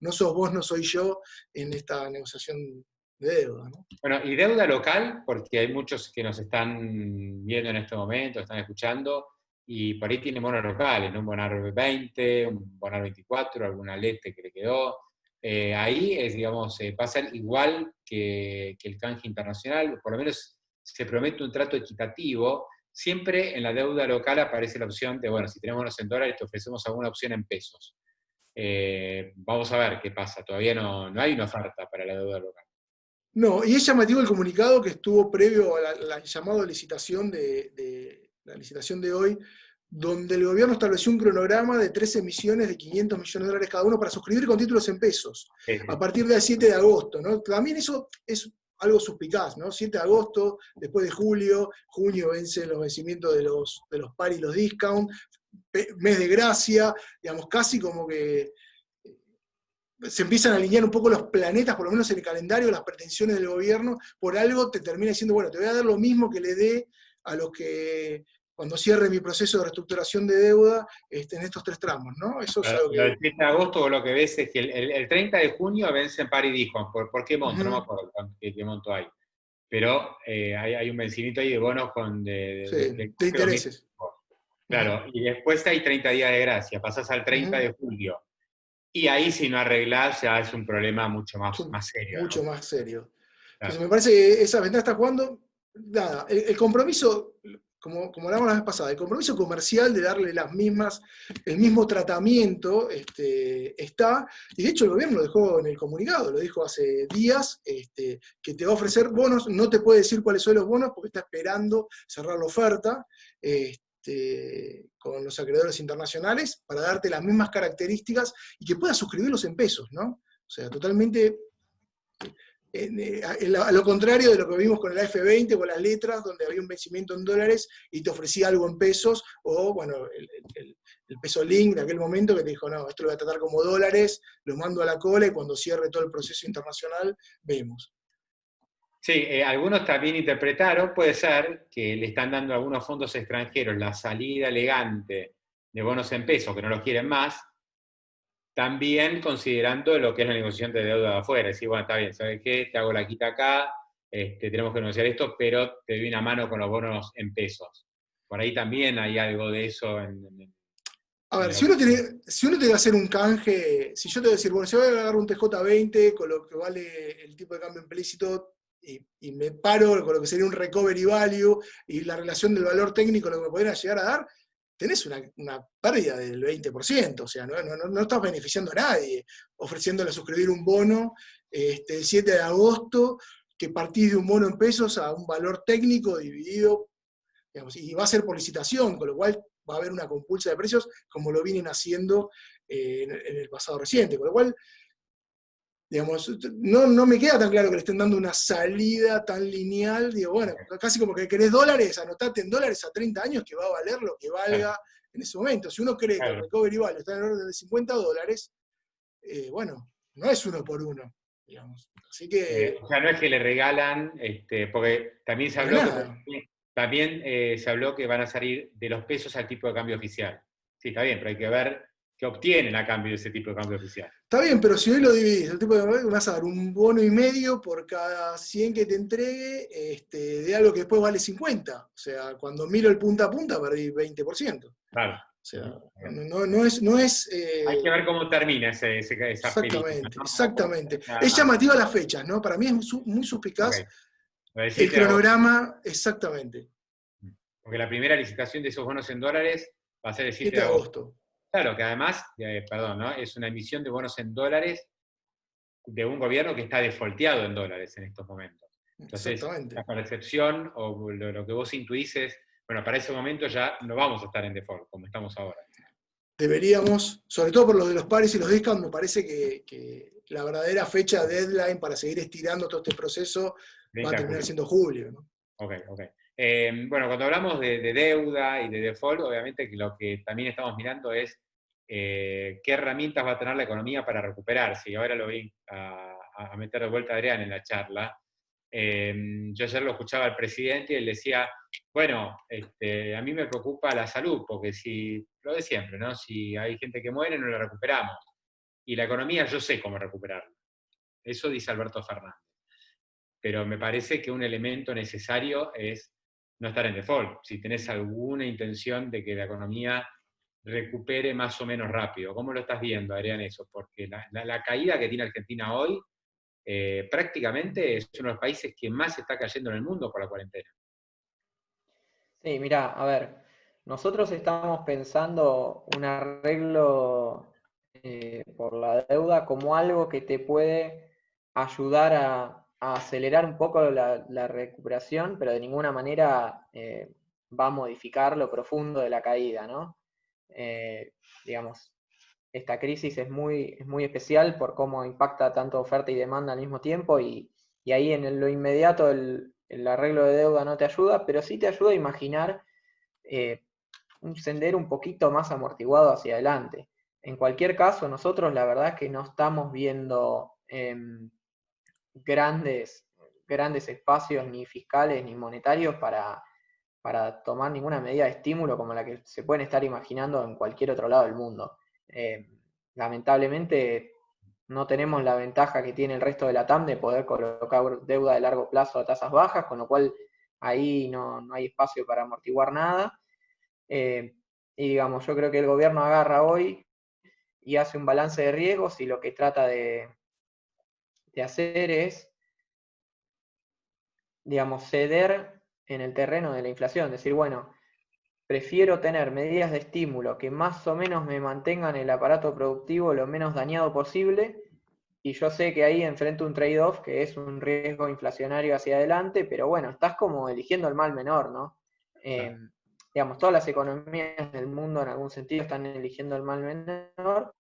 no sos vos, no soy yo, en esta negociación de deuda, ¿no? Bueno, y deuda local, porque hay muchos que nos están viendo en este momento, están escuchando, y por ahí tienen bonos locales, ¿no? Un Bonar 20, un Bonar 24, alguna Lete que le quedó. Ahí es, digamos, pasa igual que el canje internacional, por lo menos se promete un trato equitativo. Siempre en la deuda local aparece la opción de, bueno, si tenemos bonos en dólares, te ofrecemos alguna opción en pesos. Vamos a ver qué pasa. Todavía no hay una oferta para la deuda local. No, y es llamativo el comunicado que estuvo previo a la llamada licitación la licitación de hoy, donde el gobierno estableció un cronograma de 3 emisiones de 500 millones de dólares cada uno para suscribir con títulos en pesos, a partir del 7 de agosto, ¿no? También eso es algo suspicaz, ¿no? 7 de agosto, después de julio, junio vencen los vencimientos de los par y los discount, mes de gracia, digamos, casi como que se empiezan a alinear un poco los planetas, por lo menos en el calendario, las pretensiones del gobierno, por algo te termina diciendo, bueno, te voy a dar lo mismo que le dé a los que, cuando cierre mi proceso de reestructuración de deuda, en estos 3 tramos, ¿no? Eso es algo que... El 7 de agosto lo que ves es que el 30 de junio vence en par y discount. ¿Por qué monto? No me acuerdo qué monto hay. Pero hay un vencimiento ahí de bonos de intereses. Claro, y después hay 30 días de gracia, pasás al 30 de julio. Y ahí si no arreglás ya es un problema mucho más serio. Mucho ¿no? más serio. Claro. Entonces me parece que esa ventaja está jugando. Nada, el compromiso, como hablamos la vez pasada, el compromiso comercial de darle el mismo tratamiento está, y de hecho el gobierno lo dejó en el comunicado, lo dijo hace días, que te va a ofrecer bonos, no te puede decir cuáles son los bonos porque está esperando cerrar la oferta con los acreedores internacionales para darte las mismas características y que puedas suscribirlos en pesos, ¿no? O sea, totalmente... a lo contrario de lo que vimos con el F20, con las letras, donde había un vencimiento en dólares y te ofrecía algo en pesos, o bueno, el peso link de aquel momento que te dijo, no, esto lo voy a tratar como dólares, lo mando a la cola y cuando cierre todo el proceso internacional, vemos. Sí, algunos también interpretaron, puede ser, que le están dando a algunos fondos extranjeros la salida elegante de bonos en pesos, que no los quieren más, también considerando lo que es la negociación de deuda de afuera. Decir, bueno, está bien, ¿sabes qué? Te hago la quita acá, tenemos que negociar esto, pero te doy una mano con los bonos en pesos. Por ahí también hay algo de eso a ver, si uno tiene que hacer un canje, si yo te voy a decir, bueno, si voy a agarrar un TJ20 con lo que vale el tipo de cambio implícito y me paro con lo que sería un recovery value y la relación del valor técnico, lo que me podrían llegar a dar, tenés una pérdida del 20%, o sea, no estás beneficiando a nadie ofreciéndole a suscribir un bono el 7 de agosto, que partís de un bono en pesos a un valor técnico dividido, digamos, y va a ser por licitación, con lo cual va a haber una compulsa de precios como lo vienen haciendo en el pasado reciente, con lo cual, digamos, no me queda tan claro que le estén dando una salida tan lineal, digo, bueno, casi como que querés dólares, anotate en dólares a 30 años que va a valer lo que valga en ese momento. Si uno cree que el recovery value está en el orden de $50, bueno, no es 1 por 1, digamos. Así que... o sea, no es que le regalan, porque también se habló que van a salir de los pesos al tipo de cambio oficial. Sí, está bien, pero hay que ver que obtienen a cambio de ese tipo de cambio oficial. Está bien, pero si hoy lo dividís, el tipo de vas a dar un bono y medio por cada 100 que te entregue, de algo que después vale 50. O sea, cuando miro el punta a punta perdí 20%. Claro. O sea, no es hay que ver cómo termina esa exactamente, película, ¿no? exactamente. Es llamativa las fechas, ¿no? Para mí es muy suspicaz el cronograma, exactamente. Porque la primera licitación de esos bonos en dólares va a ser el 7 de agosto. Claro, que además, ¿no? Es una emisión de bonos en dólares de un gobierno que está defaulteado en dólares en estos momentos. Entonces, la percepción o lo que vos intuís es, bueno, para ese momento ya no vamos a estar en default, como estamos ahora. Deberíamos, sobre todo por lo de los pares y los discounts, me parece que la verdadera fecha deadline para seguir estirando todo este proceso va a terminar siendo julio, ¿no? Ok. Bueno, cuando hablamos de deuda y de default, obviamente que lo que también estamos mirando es qué herramientas va a tener la economía para recuperarse. Y ahora lo vi a meter de vuelta a Adrián en la charla. Yo ayer lo escuchaba al presidente y él decía, bueno, a mí me preocupa la salud, porque si, lo de siempre, ¿no? Si hay gente que muere, no la recuperamos. Y la economía yo sé cómo recuperarla. Eso dice Alberto Fernández. Pero me parece que un elemento necesario es no estar en default. Si tenés alguna intención de que la economía recupere más o menos rápido. ¿Cómo lo estás viendo, Adrián, eso? Porque la caída que tiene Argentina hoy prácticamente es uno de los países que más está cayendo en el mundo por la cuarentena. Sí, mira, a ver, nosotros estamos pensando un arreglo por la deuda como algo que te puede ayudar a acelerar un poco la recuperación, pero de ninguna manera va a modificar lo profundo de la caída, ¿no? Digamos, esta crisis es muy especial por cómo impacta tanto oferta y demanda al mismo tiempo y ahí en lo inmediato el arreglo de deuda no te ayuda, pero sí te ayuda a imaginar un sendero un poquito más amortiguado hacia adelante. En cualquier caso, nosotros la verdad es que no estamos viendo grandes espacios ni fiscales ni monetarios para tomar ninguna medida de estímulo como la que se pueden estar imaginando en cualquier otro lado del mundo. Lamentablemente no tenemos la ventaja que tiene el resto de la TAM de poder colocar deuda de largo plazo a tasas bajas, con lo cual ahí no hay espacio para amortiguar nada. Y digamos, yo creo que el gobierno agarra hoy y hace un balance de riesgos y lo que trata de hacer es, digamos, ceder en el terreno de la inflación, decir, bueno, prefiero tener medidas de estímulo que más o menos me mantengan el aparato productivo lo menos dañado posible, y yo sé que ahí enfrento un trade-off que es un riesgo inflacionario hacia adelante, pero bueno, estás como eligiendo el mal menor, ¿no? Digamos, todas las economías del mundo en algún sentido están eligiendo el mal menor.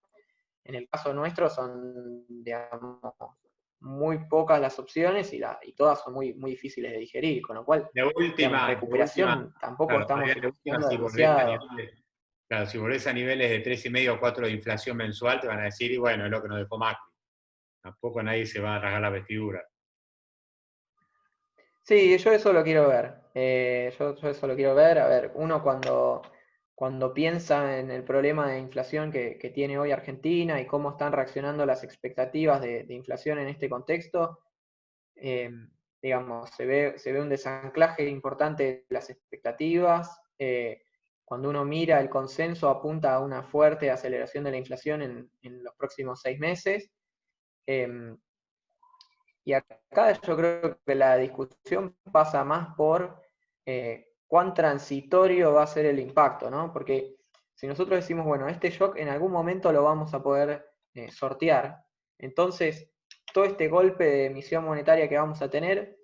En el caso nuestro son, digamos, muy pocas las opciones y todas son muy difíciles de digerir, con lo cual, digamos, recuperación tampoco estamos esperando demasiado. Claro, si volvés a niveles de 3,5 o 4 de inflación mensual, te van a decir, y bueno, es lo que nos dejó Macri. Tampoco nadie se va a rasgar la vestidura. Sí, yo eso lo quiero ver. Yo eso lo quiero ver. A ver, uno cuando piensa en el problema de inflación que tiene hoy Argentina y cómo están reaccionando las expectativas de inflación en este contexto, digamos, se ve un desanclaje importante de las expectativas. Cuando uno mira el consenso apunta a una fuerte aceleración de la inflación en los próximos 6 meses. Y acá yo creo que la discusión pasa más por cuán transitorio va a ser el impacto, ¿no? Porque si nosotros decimos, bueno, este shock en algún momento lo vamos a poder sortear, entonces todo este golpe de emisión monetaria que vamos a tener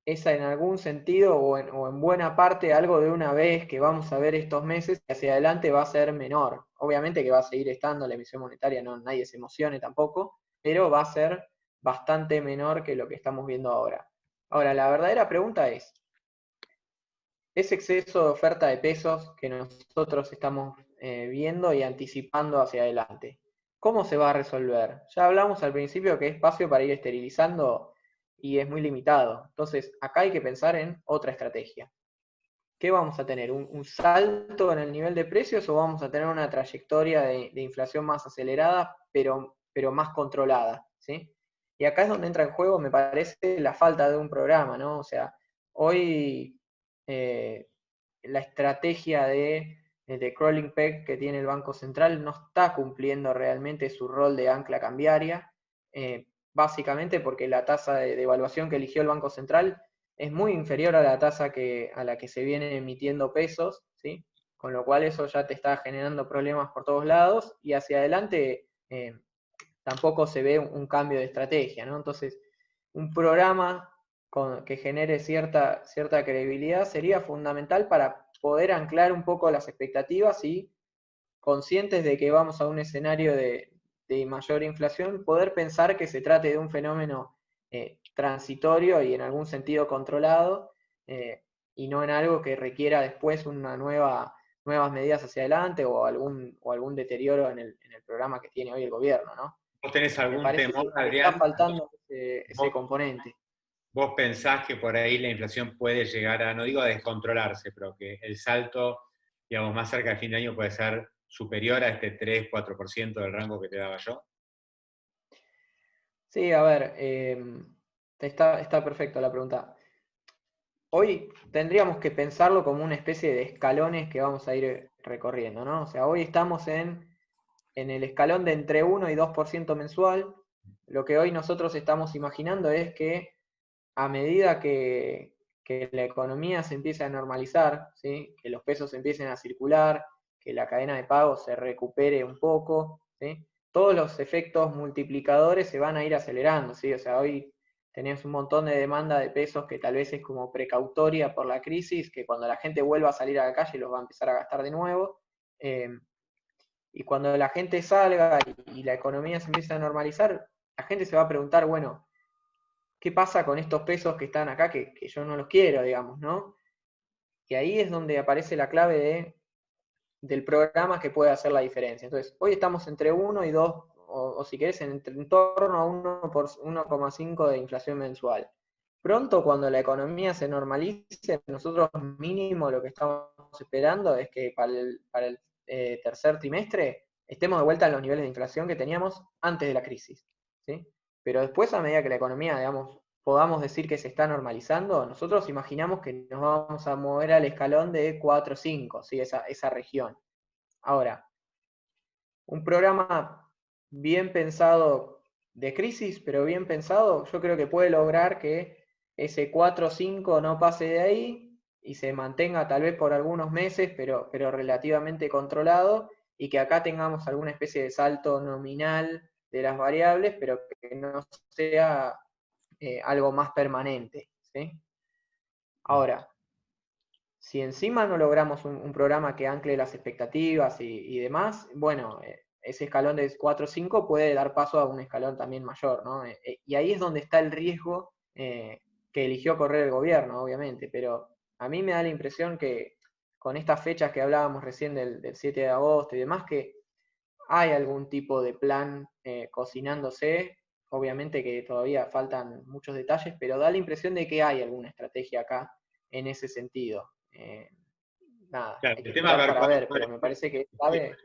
es en algún sentido o en buena parte algo de una vez que vamos a ver estos meses y hacia adelante va a ser menor. Obviamente que va a seguir estando la emisión monetaria, no nadie se emocione tampoco, pero va a ser bastante menor que lo que estamos viendo ahora. Ahora, la verdadera pregunta es, ese exceso de oferta de pesos que nosotros estamos viendo y anticipando hacia adelante, ¿cómo se va a resolver? Ya hablamos al principio que hay espacio para ir esterilizando y es muy limitado. Entonces, acá hay que pensar en otra estrategia. ¿qué vamos a tener? ¿Un salto en el nivel de precios o vamos a tener una trayectoria de inflación más acelerada, pero más controlada? ¿Sí? Y acá es donde entra en juego, me parece, la falta de un programa, ¿no? O sea, hoy la estrategia de crawling peg que tiene el Banco Central no está cumpliendo realmente su rol de ancla cambiaria, básicamente porque la tasa de devaluación que eligió el Banco Central es muy inferior a la tasa a la que se viene emitiendo pesos, ¿sí? Con lo cual eso ya te está generando problemas por todos lados y hacia adelante tampoco se ve un cambio de estrategia, ¿no? Entonces, un programa que genere cierta credibilidad sería fundamental para poder anclar un poco las expectativas y, conscientes de que vamos a un escenario de mayor inflación, poder pensar que se trate de un fenómeno transitorio y en algún sentido controlado, y no en algo que requiera después nuevas medidas hacia adelante o algún deterioro en el programa que tiene hoy el gobierno, ¿no? ¿Vos tenés Me algún parece temor, que está Adrián? faltando ese ¿Vos, componente. vos pensás que por ahí la inflación puede llegar a, no digo a descontrolarse, pero que el salto, digamos, más cerca del fin de año puede ser superior a este 3-4% del rango que te daba yo? Sí, a ver, está perfecta la pregunta. Hoy tendríamos que pensarlo como una especie de escalones que vamos a ir recorriendo, ¿no? O sea, hoy estamos en el escalón de entre 1 y 2% mensual. Lo que hoy nosotros estamos imaginando es que a medida que la economía se empiece a normalizar, ¿sí? Que los pesos empiecen a circular, que la cadena de pago se recupere un poco, ¿sí? Todos los efectos multiplicadores se van a ir acelerando, ¿sí? O sea, hoy tenés un montón de demanda de pesos que tal vez es como precautoria por la crisis, que cuando la gente vuelva a salir a la calle los va a empezar a gastar de nuevo. Eh, y cuando la gente salga y la economía se empieza a normalizar, la gente se va a preguntar, bueno, ¿qué pasa con estos pesos que están acá que yo no los quiero, digamos, ¿no? Y ahí es donde aparece la clave del programa que puede hacer la diferencia. Entonces, hoy estamos entre 1 y 2, o si querés, en torno a 1 por 1,5 de inflación mensual. Pronto, cuando la economía se normalice, nosotros mínimo lo que estamos esperando es que para el tercer trimestre estemos de vuelta a los niveles de inflación que teníamos antes de la crisis, ¿sí? Pero después, a medida que la economía, digamos, podamos decir que se está normalizando, nosotros imaginamos que nos vamos a mover al escalón de 4 o 5, ¿sí? esa región. Ahora, un programa bien pensado de crisis, pero bien pensado, yo creo que puede lograr que ese 4 o 5 no pase de ahí y se mantenga tal vez por algunos meses, pero relativamente controlado, y que acá tengamos alguna especie de salto nominal de las variables, pero que no sea algo más permanente, ¿sí? Ahora, si encima no logramos un programa que ancle las expectativas y demás, bueno, ese escalón de 4 o 5 puede dar paso a un escalón también mayor, ¿no? Y ahí es donde está el riesgo que eligió correr el gobierno, obviamente, pero a mí me da la impresión que con estas fechas que hablábamos recién del 7 de agosto y demás, que hay algún tipo de plan cocinándose, obviamente que todavía faltan muchos detalles, pero da la impresión de que hay alguna estrategia acá en ese sentido. Nada, Claro, hay que el tema, a esperar ver, para ver, pero me parece que es clave.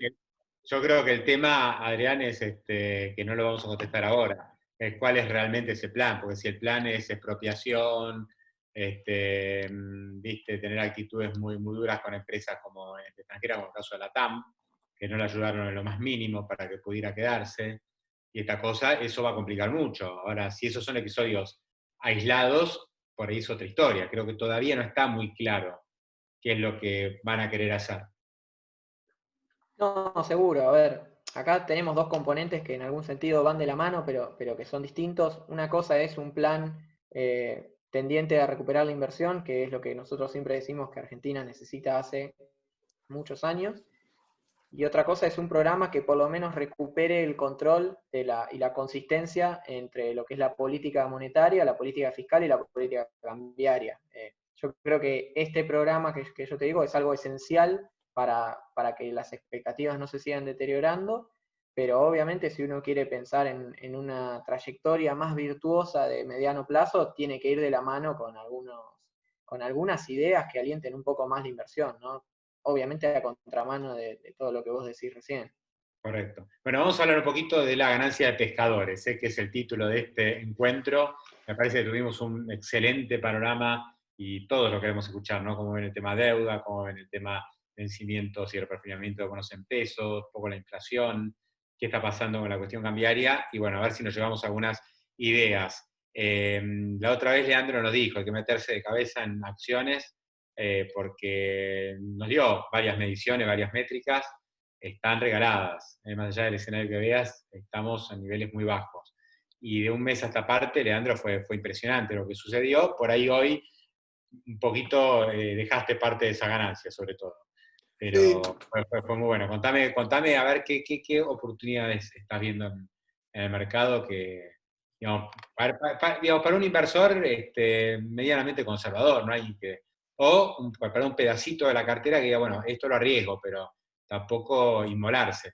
yo creo que el tema, Adrián, es que no lo vamos a contestar ahora, es cuál es realmente ese plan, porque si el plan es expropiación, viste, tener actitudes muy, muy duras con empresas como extranjeras, como el caso de la TAM, que no le ayudaron en lo más mínimo para que pudiera quedarse, y esta cosa, eso va a complicar mucho. Ahora, si esos son episodios aislados, por ahí es otra historia. Creo que todavía no está muy claro qué es lo que van a querer hacer. No, seguro, a ver, acá tenemos dos componentes que en algún sentido van de la mano, pero que son distintos. Una cosa es un plan tendiente a recuperar la inversión, que es lo que nosotros siempre decimos que Argentina necesita hace muchos años. Y otra cosa es un programa que por lo menos recupere el control y la consistencia entre lo que es la política monetaria, la política fiscal y la política cambiaria. Yo creo que este programa que yo te digo es algo esencial para que las expectativas no se sigan deteriorando, pero obviamente si uno quiere pensar en una trayectoria más virtuosa de mediano plazo, tiene que ir de la mano con algunas ideas que alienten un poco más la inversión, ¿no? Obviamente a contramano de todo lo que vos decís recién. Correcto. Bueno, vamos a hablar un poquito de la ganancia de pescadores, que es el título de este encuentro. Me parece que tuvimos un excelente panorama y todos lo queremos escuchar, ¿no? Cómo ven el tema deuda, cómo ven el tema vencimientos y reperfilamiento de bonos en pesos, un poco la inflación, qué está pasando con la cuestión cambiaria, y bueno, a ver si nos llevamos algunas ideas. La otra vez Leandro nos dijo, hay que meterse de cabeza en acciones, porque nos dio varias mediciones, varias métricas, están regaladas. Más allá del escenario que veas, estamos a niveles muy bajos. Y de un mes a esta parte, Leandro, fue impresionante lo que sucedió. Por ahí hoy un poquito dejaste parte de esa ganancia, sobre todo. Pero fue muy bueno. Contame a ver qué oportunidades estás viendo en el mercado que, digamos, para un inversor medianamente conservador, ¿no? Para un pedacito de la cartera que diga, bueno, esto lo arriesgo, pero tampoco inmolarse.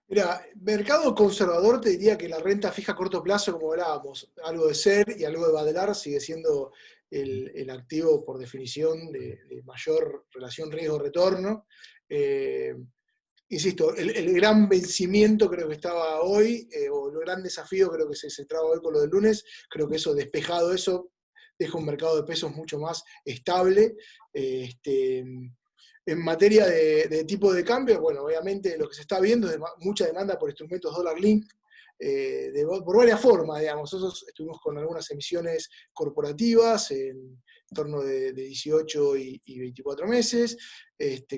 Mira, mercado conservador te diría que la renta fija a corto plazo, como hablábamos, algo de SER y algo de Badelar sigue siendo el activo por definición de mayor relación riesgo-retorno. Insisto, el gran vencimiento creo que estaba hoy, o el gran desafío creo que se centraba hoy con lo del lunes, creo que eso, despejado eso, deja un mercado de pesos mucho más estable. En materia de tipo de cambio, bueno, obviamente lo que se está viendo es mucha demanda por instrumentos dólar link, por varias formas, digamos. Nosotros estuvimos con algunas emisiones corporativas en torno de 18 y 24 meses.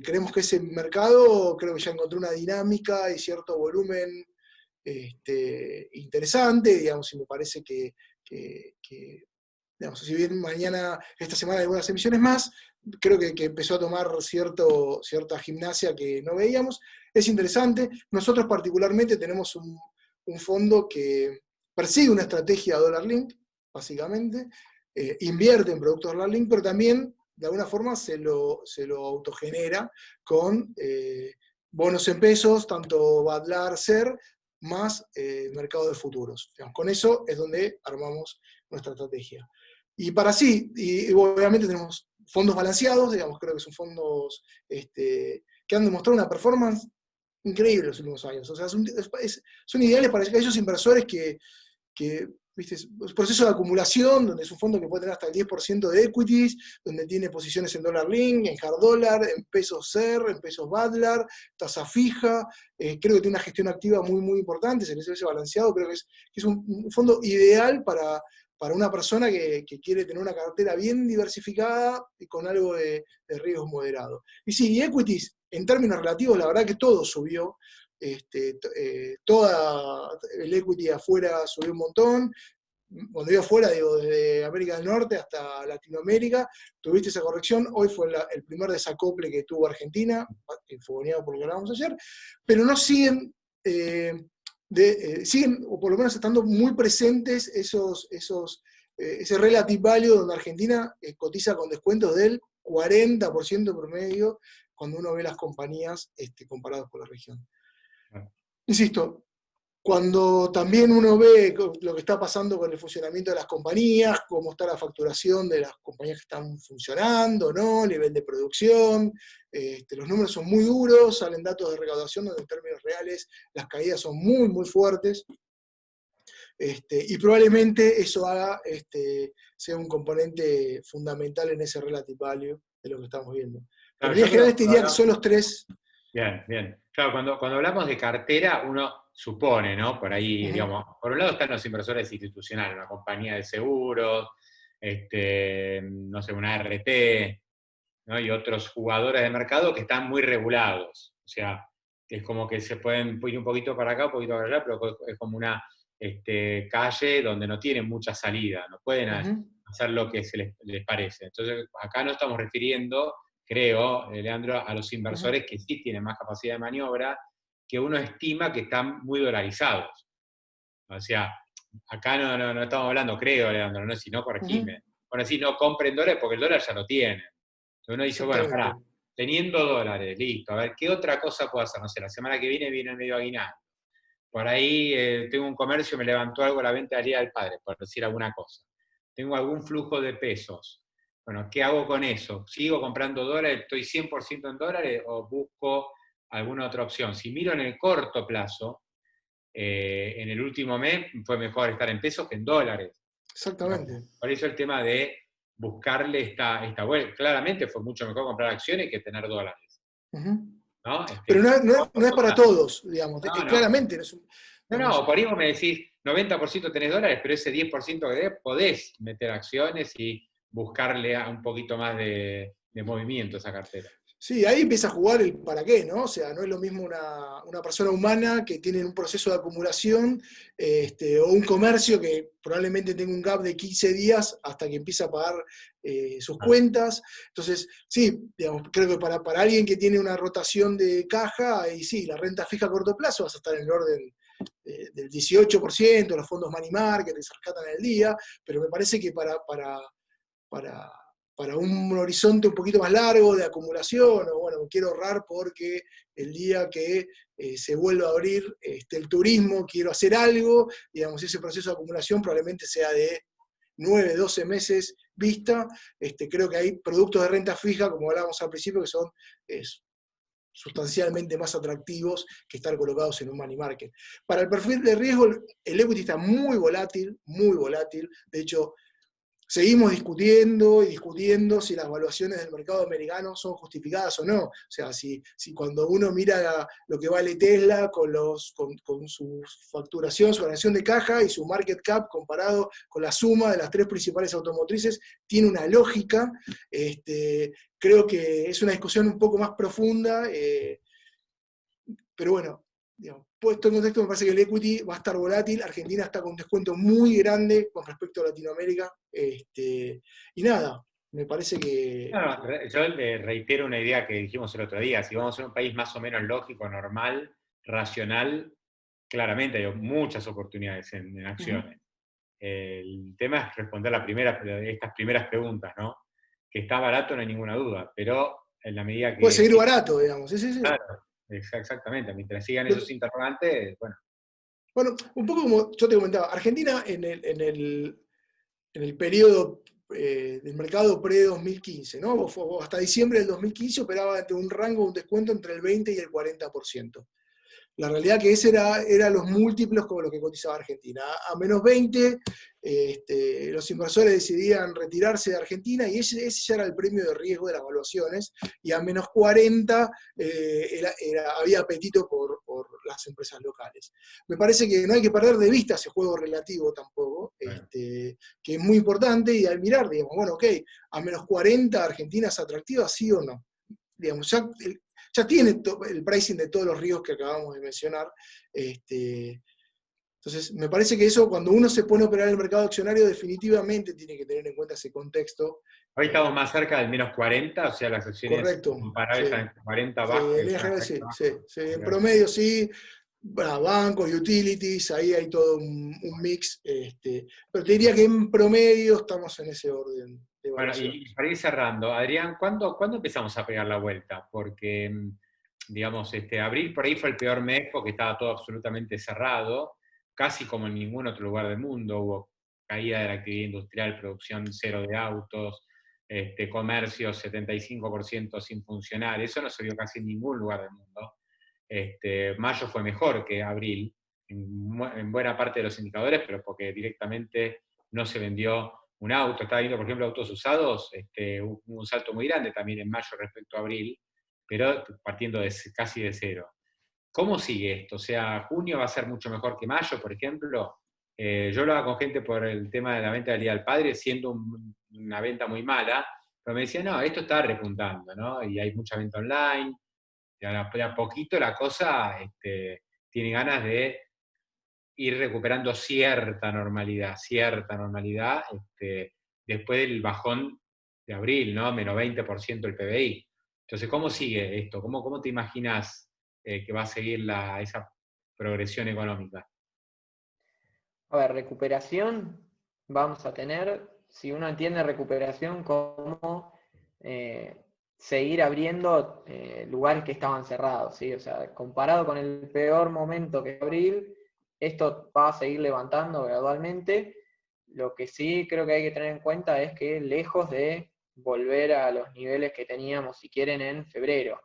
Creemos que ese mercado creo que ya encontró una dinámica y cierto volumen interesante, digamos, y me parece que digamos, si bien esta semana hay algunas emisiones más, creo que empezó a tomar cierta gimnasia que no veíamos. Es interesante. Nosotros particularmente tenemos un fondo que persigue una estrategia dólar link, básicamente, invierte en productos dólar link, pero también de alguna forma se lo autogenera con bonos en pesos, tanto Badlar, SER, más mercado de futuros. Digamos, con eso es donde armamos nuestra estrategia. Y para sí, y obviamente tenemos fondos balanceados, digamos, creo que son fondos que han demostrado una performance increíble en los últimos años. O sea, son ideales para aquellos inversores que ¿viste? Es un proceso de acumulación, donde es un fondo que puede tener hasta el 10% de equities, donde tiene posiciones en dólar link, en hard dólar, en pesos SER, en pesos Badlar, tasa fija. Creo que tiene una gestión activa muy, muy importante, se les balanceado. Creo que es un fondo ideal para una persona que quiere tener una cartera bien diversificada y con algo de riesgo moderado. Y sí, equities, en términos relativos, la verdad que todo subió. Toda el equity afuera subió un montón. Cuando digo afuera, digo desde América del Norte hasta Latinoamérica, tuviste esa corrección. Hoy fue el primer desacople que tuvo Argentina, fogoneado por lo que hablábamos ayer, pero no siguen, siguen, o por lo menos estando muy presentes ese relative value donde Argentina cotiza con descuentos del 40% promedio cuando uno ve las compañías comparadas con la región. Insisto, cuando también uno ve lo que está pasando con el funcionamiento de las compañías, cómo está la facturación de las compañías que están funcionando, ¿no? Nivel de producción, los números son muy duros, salen datos de recaudación donde en términos reales las caídas son muy, muy fuertes, y probablemente eso sea un componente fundamental en ese relative value de lo que estamos viendo. Pero en general te diría que son los tres. Bien, bien. Claro, cuando hablamos de cartera, uno supone, ¿no? Por ahí, digamos, por un lado están los inversores institucionales, una compañía de seguros, no sé, una RT, ¿no? Y otros jugadores de mercado que están muy regulados. O sea, es como que se pueden ir un poquito para acá, un poquito para allá, pero es como una calle donde no tienen mucha salida, no pueden hacer lo que les parece. Entonces, acá no estamos refiriendo, creo, Leandro, a los inversores que sí tienen más capacidad de maniobra, que uno estima que están muy dolarizados. O sea, acá no estamos hablando, creo, Leandro, no, si no, corregime. Bueno, si no compren dólares porque el dólar ya lo tienen. Entonces uno dice, bueno, pará, teniendo dólares, listo, a ver, ¿qué otra cosa puedo hacer? No sé, la semana que viene el medio aguinaldo. Por ahí tengo un comercio, me levantó algo la venta del Día del Padre, por decir alguna cosa. Tengo algún flujo de pesos. bueno, ¿qué hago con eso? ¿Sigo comprando dólares, estoy 100% en dólares o busco alguna otra opción? Si miro en el corto plazo, en el último mes fue mejor estar en pesos que en dólares. Exactamente. Por eso el tema de buscarle esta vuelta. Claramente fue mucho mejor comprar acciones que tener dólares. ¿No? Pero no es para todos, digamos. No, no. Claramente no es un, digamos, No, por ahí vos me decís, 90% tenés dólares, pero ese 10% que tenés, podés meter acciones y buscarle un poquito más de movimiento a esa cartera. sí, ahí empieza a jugar el para qué, ¿no? O sea, no es lo mismo una persona humana que tiene un proceso de acumulación o un comercio que probablemente tenga un gap de 15 días hasta que empieza a pagar sus cuentas. Entonces, sí, digamos, creo que para alguien que tiene una rotación de caja, ahí sí, la renta fija a corto plazo vas a estar en el orden del 18%, los fondos money market que se rescatan en el día, pero me parece que para un horizonte un poquito más largo de acumulación, o bueno, quiero ahorrar porque el día que se vuelva a abrir el turismo, quiero hacer algo, digamos, ese proceso de acumulación probablemente sea de 9, 12 meses vista. Creo que hay productos de renta fija, como hablábamos al principio, que son sustancialmente más atractivos que estar colocados en un money market. Para el perfil de riesgo, el equity está muy volátil, muy volátil. De hecho, seguimos discutiendo y discutiendo si las evaluaciones del mercado americano son justificadas o no. O sea, si cuando uno mira lo que vale Tesla con su facturación, su ganación de caja y su market cap comparado con la suma de las tres principales automotrices, tiene una lógica. Creo que es una discusión un poco más profunda, pero bueno, digamos, puesto en contexto, me parece que el equity va a estar volátil. Argentina está con un descuento muy grande con respecto a Latinoamérica. Y nada, me parece que... No, yo le reitero una idea que dijimos el otro día. Si vamos a ser un país más o menos lógico, normal, racional, claramente hay muchas oportunidades en acciones. El tema es responder estas primeras preguntas, ¿no? Que está barato, no hay ninguna duda, pero en la medida que... Puede seguir barato, digamos. Sí. Claro, exactamente. Mientras sigan esos interrogantes, bueno. Bueno, un poco como yo te comentaba, Argentina en el periodo del mercado pre-2015, ¿no? Hasta diciembre del 2015 operaba entre un rango, un descuento entre el 20 y el 40%. La realidad que ese era los múltiplos como los que cotizaba Argentina. A menos 20, los inversores decidían retirarse de Argentina y ese ya era el premio de riesgo de las evaluaciones, y a menos 40 había apetito por las empresas locales. Me parece que no hay que perder de vista ese juego relativo tampoco, que es muy importante, y al mirar, digamos, bueno, ok, a menos 40 Argentina es atractiva, ¿sí o no? Digamos, ya tiene el pricing de todos los riesgos que acabamos de mencionar. Entonces, me parece que eso, cuando uno se pone a operar en el mercado accionario, definitivamente tiene que tener en cuenta ese contexto. Hoy estamos más cerca del menos 40, o sea, las acciones Correcto. comparables Sí. están entre 40 Sí, bajas. en línea general sí. En promedio sí. Bueno, bancos, utilities, ahí hay todo un mix. Pero te diría que en promedio estamos en ese orden de Bueno, evaluación. y para ir cerrando, Adrián, ¿cuándo empezamos a pegar la vuelta? Porque, digamos, abril por ahí fue el peor mes porque estaba todo absolutamente cerrado, casi como en ningún otro lugar del mundo. Hubo caída de la actividad industrial, producción cero de autos, comercio 75% sin funcionar. Eso no se vio casi en ningún lugar del mundo. Mayo fue mejor que abril, en buena parte de los indicadores, pero porque directamente no se vendió un auto. Estaba viendo, por ejemplo, autos usados, hubo un salto muy grande también en mayo respecto a abril, pero partiendo casi de cero. ¿Cómo sigue esto? O sea, junio va a ser mucho mejor que mayo, por ejemplo. Yo hablaba con gente por el tema de la venta del Día del Padre, siendo una venta muy mala, pero me decían, no, esto está repuntando, ¿no? Y hay mucha venta online, de a poquito la cosa tiene ganas de ir recuperando cierta normalidad, después del bajón de abril, ¿no? Menos 20% el PBI. Entonces, ¿cómo sigue esto? ¿Cómo te imaginas que va a seguir esa progresión económica? A ver, recuperación vamos a tener, si uno entiende recuperación como seguir abriendo lugares que estaban cerrados, ¿sí? O sea, comparado con el peor momento que es abril, esto va a seguir levantando gradualmente. Lo que sí creo que hay que tener en cuenta es que lejos de volver a los niveles que teníamos, si quieren, en febrero.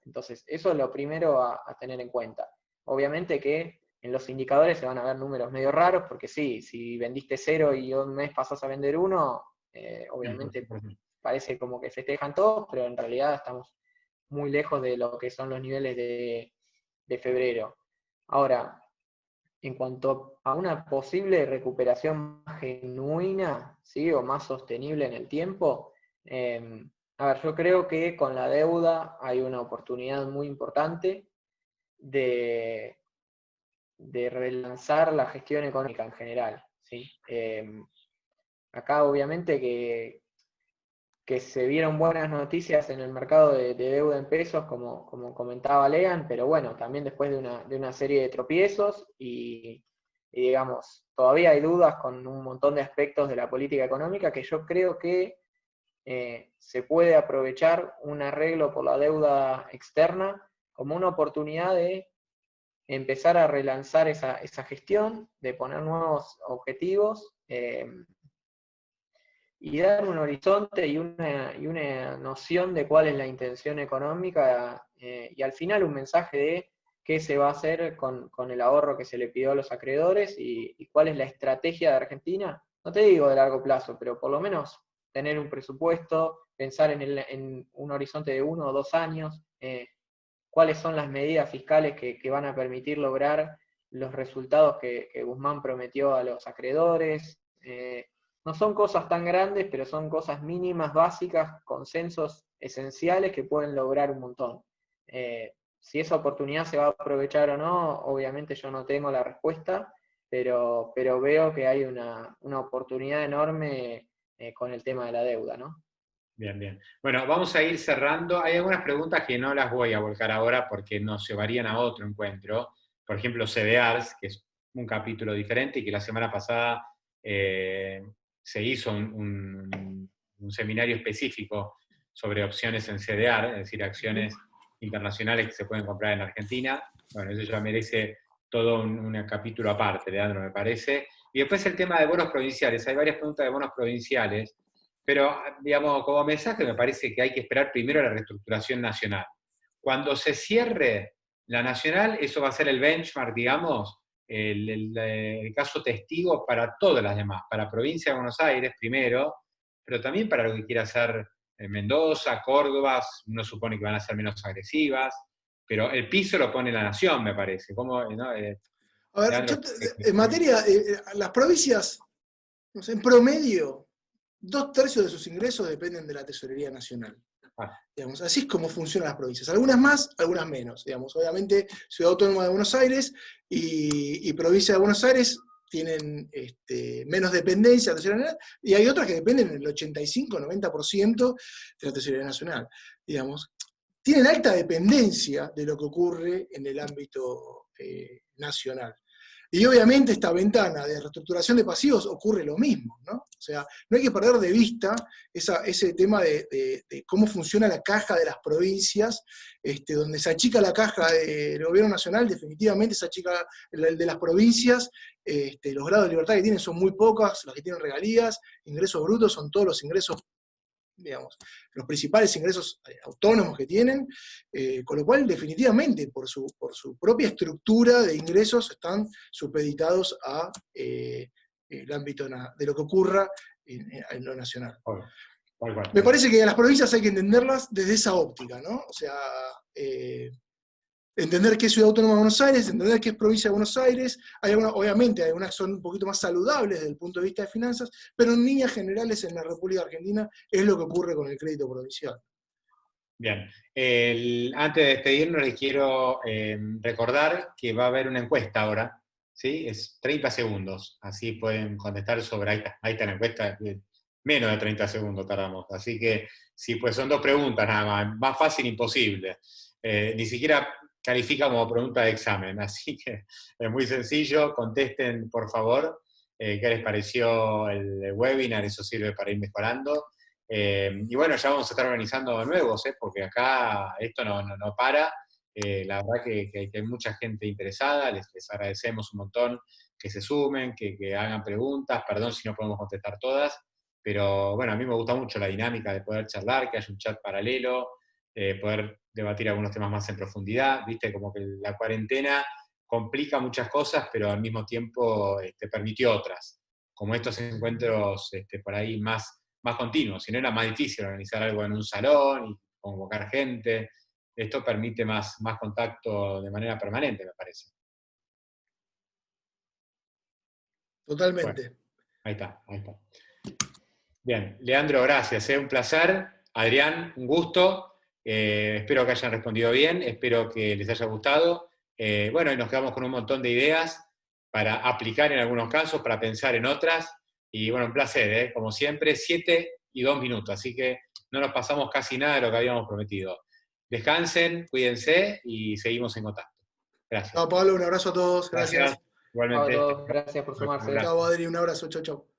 Entonces, eso es lo primero a tener en cuenta. Obviamente que en los indicadores se van a ver números medio raros, porque sí, si vendiste 0 y un mes pasás a vender 1, obviamente parece como que festejan todos, pero en realidad estamos muy lejos de lo que son los niveles de febrero. Ahora, en cuanto a una posible recuperación más genuina, ¿sí? O más sostenible en el tiempo, a ver, yo creo que con la deuda hay una oportunidad muy importante de relanzar la gestión económica en general, ¿sí? Acá obviamente que se vieron buenas noticias en el mercado de deuda en pesos, como comentaba Lean, pero bueno, también después de una serie de tropiezos y digamos, todavía hay dudas con un montón de aspectos de la política económica que yo creo que se puede aprovechar un arreglo por la deuda externa como una oportunidad de empezar a relanzar esa gestión, de poner nuevos objetivos y dar un horizonte y una noción de cuál es la intención económica y al final un mensaje de qué se va a hacer con el ahorro que se le pidió a los acreedores y cuál es la estrategia de Argentina. No te digo de largo plazo, pero por lo menos tener un presupuesto, pensar en un horizonte de 1 o 2 años, cuáles son las medidas fiscales que van a permitir lograr los resultados que Guzmán prometió a los acreedores. No son cosas tan grandes, pero son cosas mínimas, básicas, consensos esenciales que pueden lograr un montón. Si esa oportunidad se va a aprovechar o no, obviamente yo no tengo la respuesta, pero veo que hay una oportunidad enorme con el tema de la deuda, ¿no? Bien, bien. Bueno, vamos a ir cerrando. Hay algunas preguntas que no las voy a volcar ahora porque nos llevarían a otro encuentro. Por ejemplo, CDRs, que es un capítulo diferente y que la semana pasada se hizo un seminario específico sobre opciones en CDR, es decir, acciones internacionales que se pueden comprar en Argentina. Bueno, eso ya merece todo un capítulo aparte, Leandro, me parece. Y después el tema de bonos provinciales. Hay varias preguntas de bonos provinciales. Pero, digamos, como mensaje me parece que hay que esperar primero la reestructuración nacional. Cuando se cierre la nacional, eso va a ser el benchmark, digamos, el caso testigo para todas las demás, para provincia de Buenos Aires primero, pero también para lo que quiera hacer Mendoza, Córdoba, uno supone que van a ser menos agresivas, pero el piso lo pone la nación, me parece. ¿Cómo, no? A ver, en materia, las provincias, no sé, en promedio, 2/3 de sus ingresos dependen de la Tesorería Nacional. Digamos, así es como funcionan las provincias. Algunas más, algunas menos. Digamos. Obviamente, Ciudad Autónoma de Buenos Aires y Provincia de Buenos Aires tienen menos dependencia de la Tesorería Nacional, y hay otras que dependen del 85-90% de la Tesorería Nacional. Digamos. Tienen alta dependencia de lo que ocurre en el ámbito nacional. Y obviamente esta ventana de reestructuración de pasivos ocurre lo mismo, ¿no? O sea, no hay que perder de vista ese tema de cómo funciona la caja de las provincias, donde se achica la caja del gobierno nacional, definitivamente se achica el de las provincias, los grados de libertad que tienen son muy pocas, las que tienen regalías, ingresos brutos son todos los ingresos, digamos, los principales ingresos autónomos que tienen, con lo cual definitivamente por su propia estructura de ingresos están supeditados a el ámbito de lo que ocurra en lo nacional. Me parece que a las provincias hay que entenderlas desde esa óptica, ¿no? O sea, entender qué es Ciudad Autónoma de Buenos Aires, entender qué es Provincia de Buenos Aires. Obviamente hay algunas que son un poquito más saludables desde el punto de vista de finanzas, pero en líneas generales en la República Argentina es lo que ocurre con el crédito provincial. Bien, antes de despedirnos les quiero recordar que va a haber una encuesta ahora, ¿sí? Es 30 segundos, así pueden contestar sobre, ahí está la encuesta, menos de 30 segundos tardamos, así que sí, pues son 2 preguntas nada más fácil imposible. Ni siquiera califica como pregunta de examen, así que es muy sencillo, contesten por favor qué les pareció el webinar, eso sirve para ir mejorando. Y bueno, ya vamos a estar organizando nuevos, porque acá esto no para. La verdad que hay mucha gente interesada, les agradecemos un montón que se sumen, que hagan preguntas, perdón si no podemos contestar todas. pero bueno, a mí me gusta mucho la dinámica de poder charlar, que haya un chat paralelo, poder debatir algunos temas más en profundidad, viste, como que la cuarentena complica muchas cosas, pero al mismo tiempo permitió otras, como estos encuentros por ahí más continuos. Si no, era más difícil organizar algo en un salón y convocar gente. Esto permite más contacto de manera permanente, me parece. Totalmente. Bueno, ahí está. Bien, Leandro, gracias, un placer. Adrián, un gusto. Espero que hayan respondido bien, espero que les haya gustado. Bueno, y nos quedamos con un montón de ideas para aplicar en algunos casos, para pensar en otras. Y bueno, un placer, como siempre, 7:02 minutos, así que no nos pasamos casi nada de lo que habíamos prometido. Descansen, cuídense y seguimos en contacto. Gracias. Chao, Pablo, un abrazo a todos. Gracias. Igualmente. Chao a todos, gracias por sumarse. Chao, Adri, un abrazo. Chau, chau.